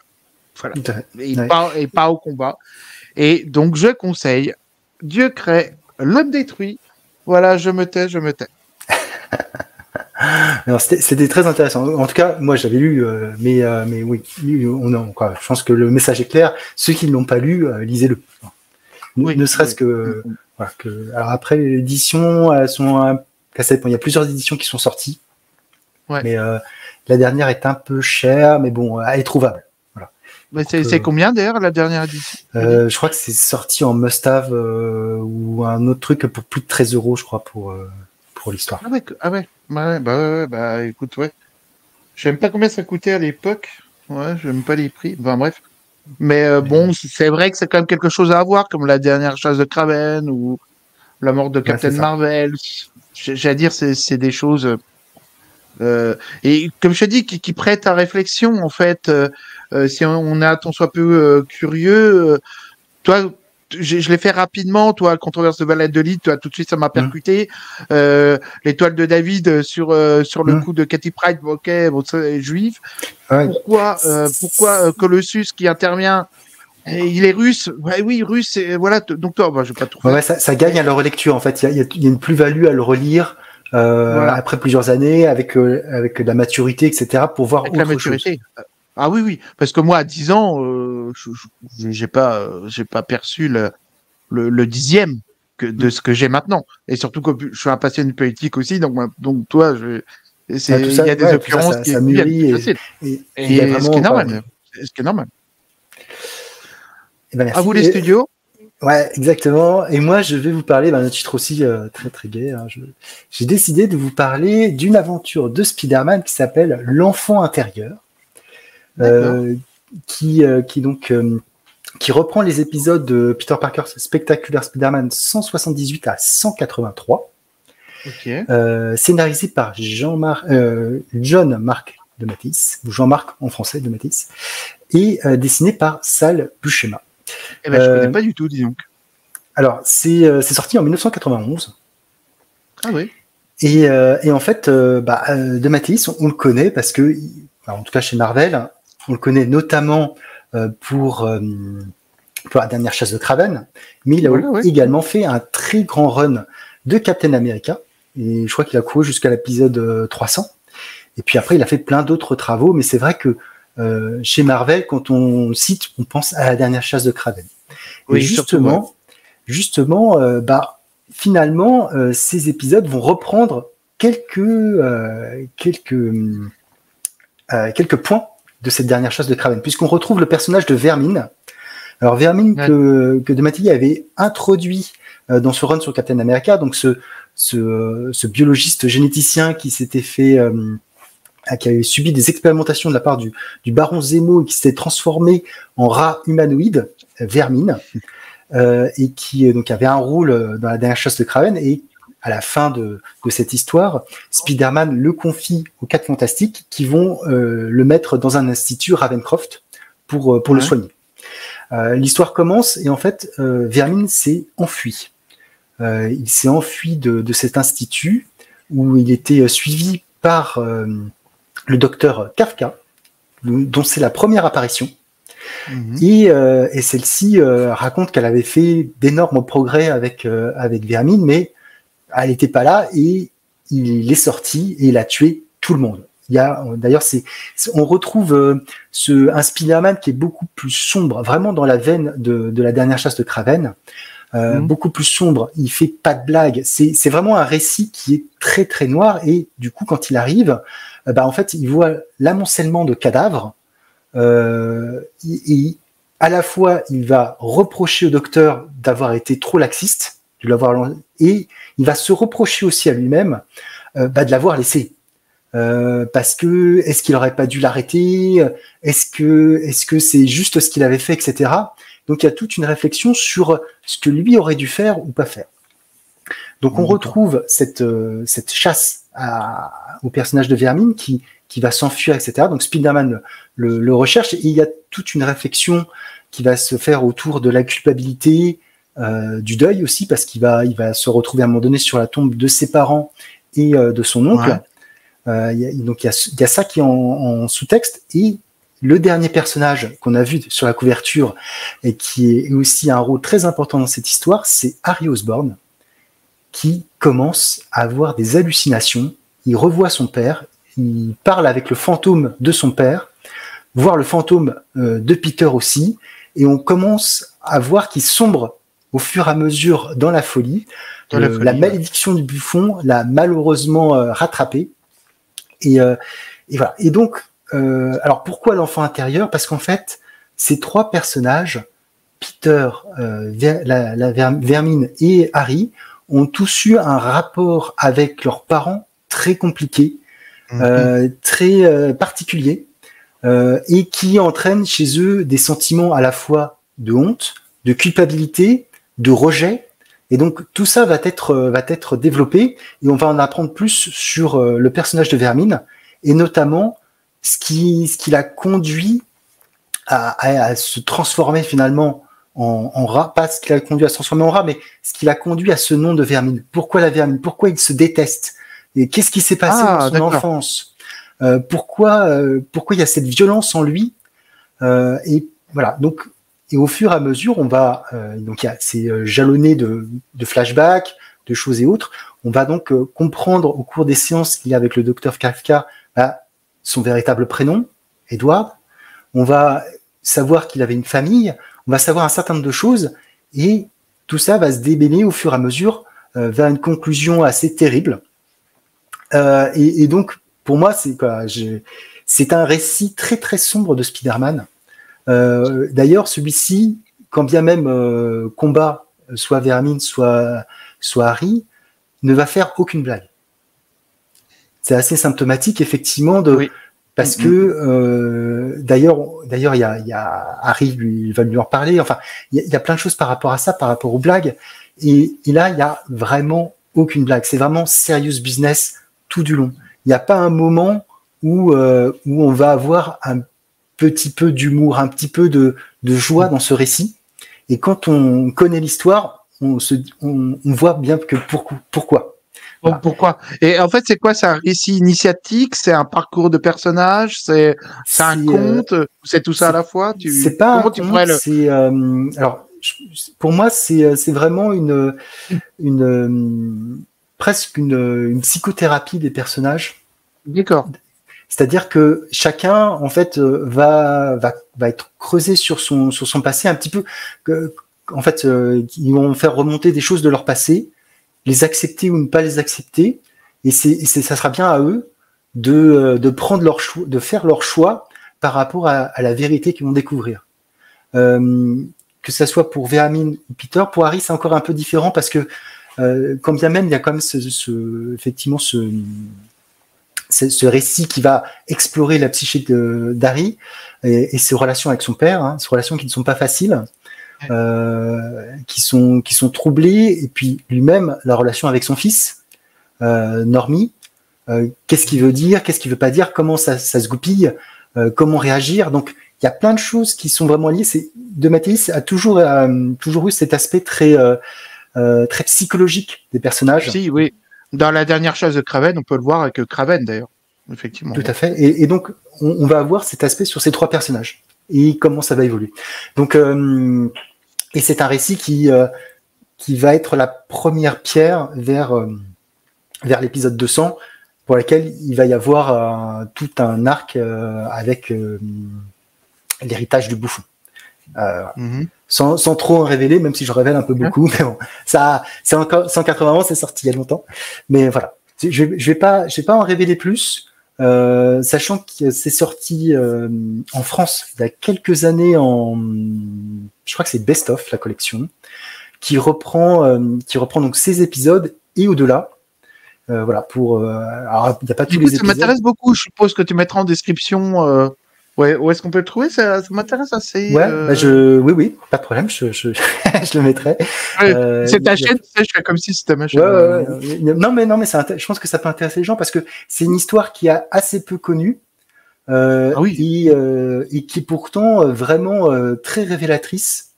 Voilà. Et pas au combat. Et donc, je conseille, Dieu crée, l'homme détruit. Voilà, je me tais. Alors, c'était très intéressant. En tout cas, moi, j'avais lu, mais oui, je pense que le message est clair. Ceux qui ne l'ont pas lu, lisez-le. Ne serait-ce que, alors après, les éditions, elles sont cassées. Il y a plusieurs éditions qui sont sorties. Ouais. Mais la dernière est un peu chère, mais bon, elle est trouvable. Voilà. Mais c'est combien d'ailleurs la dernière édition? Je crois que c'est sorti en must-have ou un autre truc pour plus de 13 €, je crois, pour l'histoire. Écoute, ouais. Je n'aime pas combien ça coûtait à l'époque. Ouais, j'aime pas les prix. Enfin, bref. Mais bon, c'est vrai que c'est quand même quelque chose à avoir, comme la dernière chasse de Kraven ou la mort de Captain Marvel. J'ai à dire, c'est des choses. Et comme je te dis, qui prêtent à réflexion, en fait. Si on a tant soit peu curieux, toi. Je l'ai fait rapidement, toi, controverse de Balade de Lille, toi, tout de suite, ça m'a percuté. L'étoile de David sur le coup de Katy Pryde, ok, bon, c'est juif. Ouais. Pourquoi Colossus qui intervient, il est russe? Ouais, oui, russe, et voilà. Donc toi, je vais pas tout. Ouais, ça gagne à la relecture, en fait. Il y a une plus-value à le relire Voilà. après plusieurs années, avec de la maturité, etc., pour voir Avec la autre chose. maturité. Ah oui, oui. Parce que moi, à 10 ans, j'ai pas perçu le dixième de ce que j'ai maintenant. Et surtout que je suis un passionné de politique aussi, donc toi, Tout il ça, y a des ouais, tout ça, occurrences qui ça viennent, mûrit c'est facile. et il y a Et ce qui est vraiment, voilà. normal. Ce qui est normal. Eh ben, À merci. vous les studios. Ouais, exactement. Et moi, je vais vous parler d'un titre aussi très très gai. Hein. J'ai décidé de vous parler d'une aventure de Spider-Man qui s'appelle L'Enfant intérieur, D'accord. qui reprend les épisodes de Peter Parker Spectacular Spider-Man 178 à 183, Ok. scénarisé par John-Marc de Matisse, ou Jean-Marc en français de Matisse, et dessiné par Sal Buscema. Eh ben, je connais pas du tout, dis donc. Alors, c'est sorti en 1991. Ah oui. Et en fait, de Matisse, on le connaît parce que, en tout cas chez Marvel, on le connaît notamment pour la dernière chasse de Kraven, mais il a également fait un très grand run de Captain America, et je crois qu'il a couru jusqu'à l'épisode 300. Et puis après, il a fait plein d'autres travaux, mais c'est vrai que chez Marvel, quand on cite, on pense à la dernière chasse de Kraven. Oui, et justement, finalement, ces épisodes vont reprendre quelques points de cette dernière chasse de Kraven, puisqu'on retrouve le personnage de Vermine. Alors Vermine que De Mattia avait introduit dans ce run sur Captain America, donc ce biologiste généticien qui s'était fait qui avait subi des expérimentations de la part du baron Zemo et qui s'était transformé en rat humanoïde, Vermine, et qui donc avait un rôle dans la dernière chasse de Kraven. Et à la fin de cette histoire, Spider-Man le confie aux 4 Fantastiques qui vont le mettre dans un institut Ravencroft pour le soigner. L'histoire commence et en fait, Vermine s'est enfui. Il s'est enfui de cet institut où il était suivi par le docteur Kafka, dont c'est la première apparition. Et celle-ci raconte qu'elle avait fait d'énormes progrès avec Vermine, mais elle n'était pas là et il est sorti et il a tué tout le monde. D'ailleurs, on retrouve un Spider-Man qui est beaucoup plus sombre, vraiment dans la veine de la dernière chasse de Kraven, beaucoup plus sombre. Il fait pas de blagues. C'est vraiment un récit qui est très très noir et du coup, quand il arrive, en fait, il voit l'amoncellement de cadavres. À la fois, il va reprocher au docteur d'avoir été trop laxiste, et il va se reprocher aussi à lui-même de l'avoir laissé. Parce que est-ce qu'il aurait pas dû l'arrêter? Est-ce que c'est juste ce qu'il avait fait, etc. Donc il y a toute une réflexion sur ce que lui aurait dû faire ou pas faire. Donc on retrouve cette chasse au personnage de Vermine qui va s'enfuir, etc. Donc Spider-Man le recherche et il y a toute une réflexion qui va se faire autour de la culpabilité, du deuil aussi, parce qu'il va se retrouver à un moment donné sur la tombe de ses parents et de son oncle. Donc il y a ça qui est en sous-texte. Et le dernier personnage qu'on a vu sur la couverture et qui est aussi un rôle très important dans cette histoire, c'est Harry Osborn, qui commence à avoir des hallucinations. Il revoit son père, il parle avec le fantôme de son père, voire le fantôme de Peter aussi, et on commence à voir qu'il sombre au fur et à mesure dans la folie. La malédiction du Buffon l'a malheureusement rattrapé. Et voilà. Et donc, alors pourquoi l'enfant intérieur? Parce qu'en fait, ces 3 personnages, Peter, Vermine et Harry, ont tous eu un rapport avec leurs parents très compliqué, très particulier, et qui entraîne chez eux des sentiments à la fois de honte, de culpabilité, de rejet. Et donc tout ça va être développé et on va en apprendre plus sur le personnage de Vermine et notamment ce qui l'a conduit à se transformer finalement en rat, pas ce qui l'a conduit à se transformer en rat, mais ce qui l'a conduit à ce nom de Vermine. Pourquoi la Vermine? Pourquoi il se déteste? Et qu'est-ce qui s'est passé dans son enfance? Pourquoi il y a cette violence en lui? Et voilà. Donc, et au fur et à mesure, on va c'est jalonné de flashbacks, de choses et autres. On va donc comprendre au cours des séances qu'il y a avec le docteur Kafka son véritable prénom, Edward. On va savoir qu'il avait une famille. On va savoir un certain nombre de choses et tout ça va se démêler au fur et à mesure vers une conclusion assez terrible. Et donc, pour moi, c'est un récit très très sombre de Spider-Man. D'ailleurs, celui-ci, quand bien même combat soit Vermin, soit Harry, ne va faire aucune blague. C'est assez symptomatique, effectivement, parce que d'ailleurs, il y a Harry, il va lui en parler. Enfin, il y a plein de choses par rapport à ça, par rapport aux blagues. Et là, il y a vraiment aucune blague. C'est vraiment serious business tout du long. Il n'y a pas un moment où on va avoir un petit peu d'humour, un petit peu de joie dans ce récit. Et quand on connaît l'histoire, on voit bien que pourquoi. Voilà. Pourquoi? Et en fait, c'est quoi? C'est un récit initiatique? C'est un parcours de personnage? C'est un conte? C'est tout ça à la fois? C'est pas un conte, c'est alors pour moi c'est vraiment presque une psychothérapie des personnages. D'accord. C'est-à-dire que chacun en fait va être creusé sur son passé un petit peu. En fait, ils vont faire remonter des choses de leur passé, les accepter ou ne pas les accepter, et ça sera bien à eux de prendre leur choix, de faire leur choix par rapport à la vérité qu'ils vont découvrir. Que ça soit pour Vermin ou Peter, pour Harry c'est encore un peu différent parce que quand bien même il y a quand même effectivement ce récit qui va explorer la psyché d'Harry et ses relations avec son père, ces relations qui ne sont pas faciles, qui sont troublées, et puis lui-même la relation avec son fils Normie, qu'est-ce qu'il veut dire, qu'est-ce qu'il veut pas dire, comment ça se goupille, comment réagir. Donc il y a plein de choses qui sont vraiment liées. De Mattéis a toujours eu cet aspect très psychologique des personnages. Si, oui. Dans la dernière chasse de Kraven, on peut le voir avec Kraven d'ailleurs, effectivement. Tout à fait. Et donc on va avoir cet aspect sur ces trois personnages et comment ça va évoluer. Donc et c'est un récit qui va être la première pierre vers l'épisode 200, pour laquelle il va y avoir tout un arc avec l'héritage du bouffon. Sans trop en révéler, même si je révèle un peu beaucoup, mais bon, ça, c'est encore 191, c'est sorti il y a longtemps. Mais voilà, je vais pas en révéler plus, sachant que c'est sorti en France il y a quelques années je crois que c'est Best of, la collection, qui reprend donc ces épisodes et au-delà. Voilà, alors il n'y a pas tous les épisodes. Ça m'intéresse beaucoup. Je suppose que tu mettras en description. Ouais, où est-ce qu'on peut le trouver? Ça m'intéresse assez. Ouais, oui, pas de problème, je le mettrai. C'est ta chaîne, tu sais, je fais comme si c'était ma chaîne. Ouais. Non, mais je pense que ça peut intéresser les gens parce que c'est une histoire qui est assez peu connue et qui est pourtant vraiment très révélatrice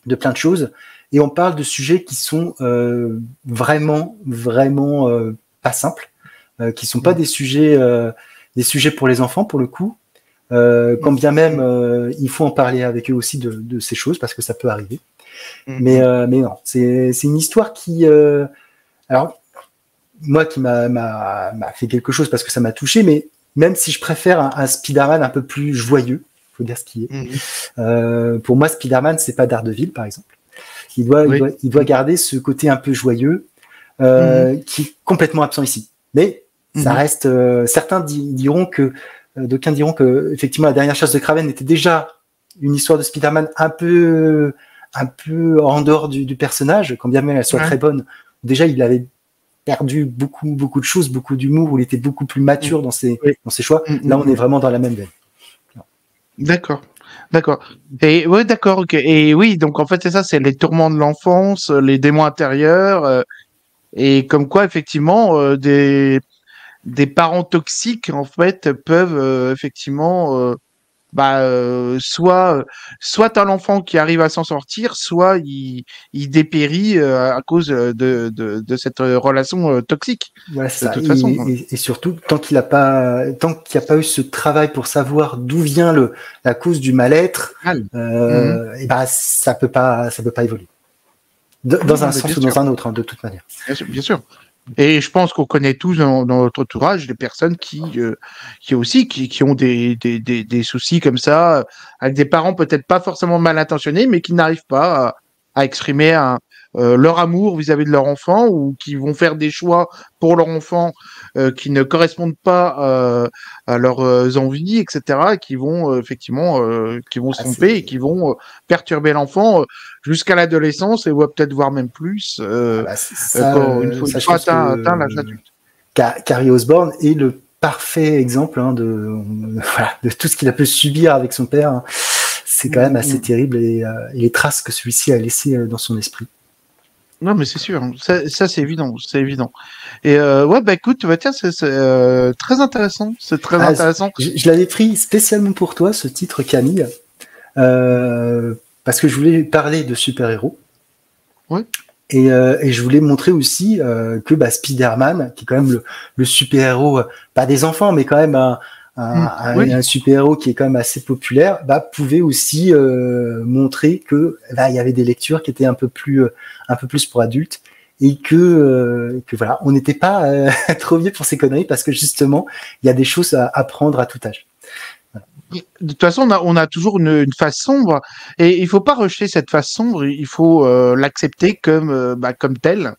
de plein de choses. Et on parle de sujets qui sont vraiment pas simples, qui sont pas des sujets pour les enfants pour le coup. Quand bien même il faut en parler avec eux aussi de ces choses parce que ça peut arriver. Mais non, c'est une histoire qui alors moi qui m'a fait quelque chose parce que ça m'a touché, mais même si je préfère un Spider-Man un peu plus joyeux, faut dire ce qui est. Pour moi, Spider-Man c'est pas Daredevil par exemple. Il doit garder ce côté un peu joyeux qui est complètement absent ici. Mais ça reste. Certains diront que d'aucuns diront que effectivement la dernière chasse de Kraven était déjà une histoire de Spider-Man un peu en dehors du personnage, quand bien même elle soit très bonne. Déjà il avait perdu beaucoup de choses, beaucoup d'humour, où il était beaucoup plus mature dans ses choix. Là on est vraiment dans la même veine. D'accord. Et ouais, d'accord, ok. Et oui, donc en fait c'est ça, c'est les tourments de l'enfance, les démons intérieurs, et comme quoi effectivement des parents toxiques en fait peuvent effectivement soit t'as l'enfant qui arrive à s'en sortir, soit il dépérit à cause de cette relation toxique. Voilà, c'est ça. Et surtout tant qu'il n'y a pas eu ce travail pour savoir d'où vient la cause du mal-être, et ça peut pas évoluer dans un sens ou dans un autre, de toute manière. Bien sûr. Et je pense qu'on connaît tous dans notre entourage des personnes qui ont des soucis comme ça, avec des parents peut-être pas forcément mal intentionnés, mais qui n'arrivent pas à exprimer leur amour vis-à-vis de leur enfant, ou qui vont faire des choix pour leur enfant qui ne correspondent pas à leurs envies, etc., et qui vont qui vont se tromper et qui vont perturber l'enfant jusqu'à l'adolescence et peut-être voir même plus une fois atteint l'âge adulte. Carrie Osborne est le parfait exemple de tout ce qu'il a pu subir avec son père. Hein. C'est quand même assez terrible, et les traces que celui-ci a laissées dans son esprit. Non, mais c'est sûr, ça c'est évident, c'est évident. Et écoute, tiens, c'est très intéressant, c'est très intéressant. Je l'avais pris spécialement pour toi, ce titre, Camille, parce que je voulais parler de super-héros. Ouais. Et je voulais montrer aussi que Spider-Man, qui est quand même le super-héros, pas des enfants, mais quand même un super-héros qui est quand même assez populaire, pouvait aussi montrer que il y avait des lectures qui étaient un peu plus pour adultes, et que voilà, on n'était pas trop vieux pour ces conneries, parce que justement, il y a des choses à apprendre à tout âge. Voilà. De toute façon, on a toujours une face sombre, et il faut pas rejeter cette face sombre, il faut l'accepter comme telle.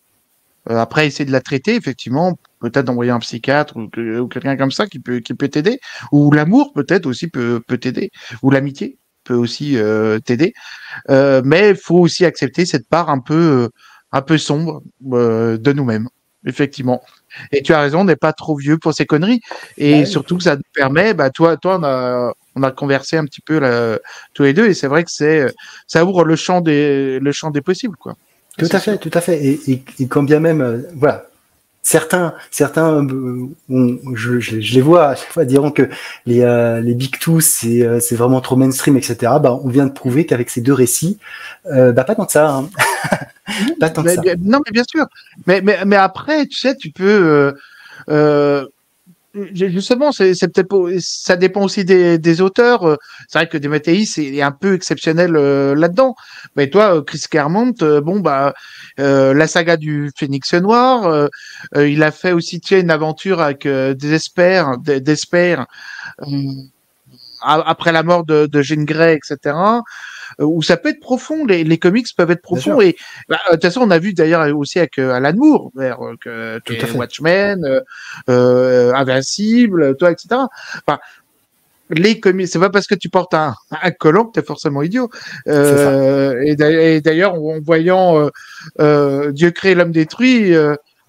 Après, essayer de la traiter, effectivement, peut-être d'envoyer un psychiatre ou quelqu'un comme ça qui peut t'aider, ou l'amour peut-être aussi peut t'aider, ou l'amitié peut aussi t'aider. Mais il faut aussi accepter cette part un peu sombre de nous-mêmes, effectivement. Et tu as raison, on n'est pas trop vieux pour ces conneries, et surtout que ça nous permet, toi, on a conversé un petit peu là, tous les deux, et c'est vrai que ça ouvre le champ des possibles, quoi. Tout à fait. Et quand bien même, voilà, certains, je les vois à chaque fois diront que les Big Two c'est vraiment trop mainstream, etc. On vient de prouver qu'avec ces deux récits, pas tant que ça. Hein. Pas tant que ça. Non, mais bien sûr. Mais après, tu sais, tu peux. Justement, c'est peut-être pas, ça dépend aussi des auteurs. C'est vrai que Dematteis est un peu exceptionnel là-dedans. Mais toi, Chris Claremont, la saga du Phénix Noir, il a fait aussi une aventure avec Despair, après la mort de Jean Grey, etc. Où ça peut être profond, les comics peuvent être profonds, et de toute façon on a vu d'ailleurs aussi avec Alan Moore, Watchmen, Invincible, toi, etc. Enfin, les comics, c'est pas parce que tu portes un collant que t'es forcément idiot. Et d'ailleurs, en voyant Dieu crée l'homme détruit,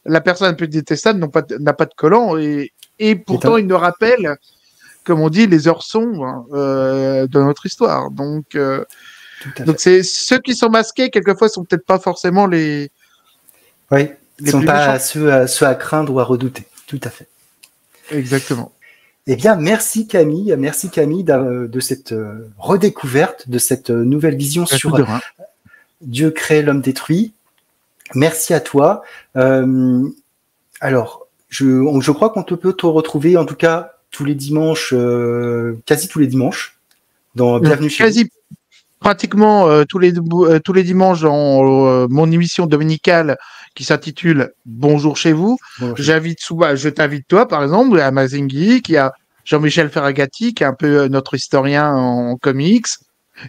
la personne la plus détestable n'a pas de collant, et pourtant il nous rappelle, comme on dit, les heures sombres de notre histoire. Donc c'est ceux qui sont masqués, quelquefois, sont peut-être pas forcément les. Oui, ils ne sont pas ceux à craindre ou à redouter. Tout à fait. Exactement. Eh bien, merci Camille de cette redécouverte, de cette nouvelle vision sur Dieu crée, l'homme détruit. Merci à toi. Alors, je crois qu'on peut te retrouver, en tout cas, tous les dimanches, quasi tous les dimanches, dans Bienvenue chez vous. Pratiquement tous les dimanches dans mon émission dominicale qui s'intitule Bonjour chez vous. Je t'invite toi, par exemple, à Amazing Geek. Il y a Jean-Michel Ferragati, qui est un peu notre historien en comics.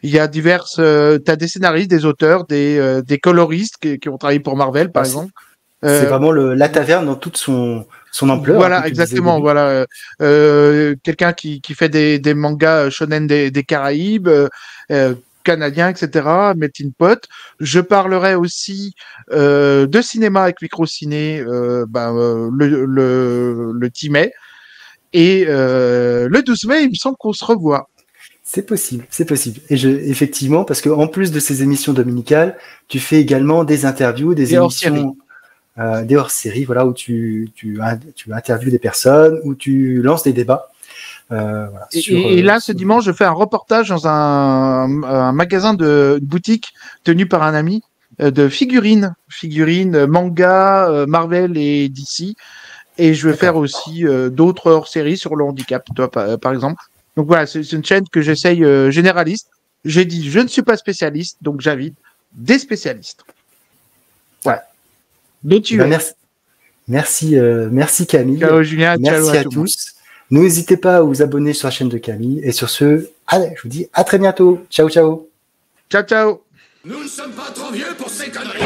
Il y a t'as des scénaristes, des auteurs, des coloristes qui ont travaillé pour Marvel, par exemple. C'est vraiment la taverne dans toute son ampleur. Voilà, exactement. Voilà, quelqu'un qui fait des mangas shonen des Caraïbes, canadien, etc., Melting Pot. Je parlerai aussi de cinéma avec Microciné, le 10 mai. Et le 12 mai, il me semble qu'on se revoit. C'est possible. Et effectivement, parce que en plus de ces émissions dominicales, tu fais également des interviews, des émissions, des hors-séries, voilà, où tu interviews des personnes, où tu lances des débats. Voilà, et là, ce dimanche, je fais un reportage dans un magasin de boutique tenu par un ami de figurines, manga, Marvel et DC. Et je vais faire aussi d'autres hors-séries sur le handicap, toi, par exemple. Donc voilà, c'est une chaîne que j'essaye généraliste. J'ai dit, je ne suis pas spécialiste, donc j'invite des spécialistes. Voilà. Merci. Merci Camille. Ciao Julien, Merci ciao à tous. N'hésitez pas à vous abonner sur la chaîne de Camille. Et sur ce, allez, je vous dis à très bientôt. Ciao, ciao. Ciao, ciao. Nous ne sommes pas trop vieux pour ces conneries.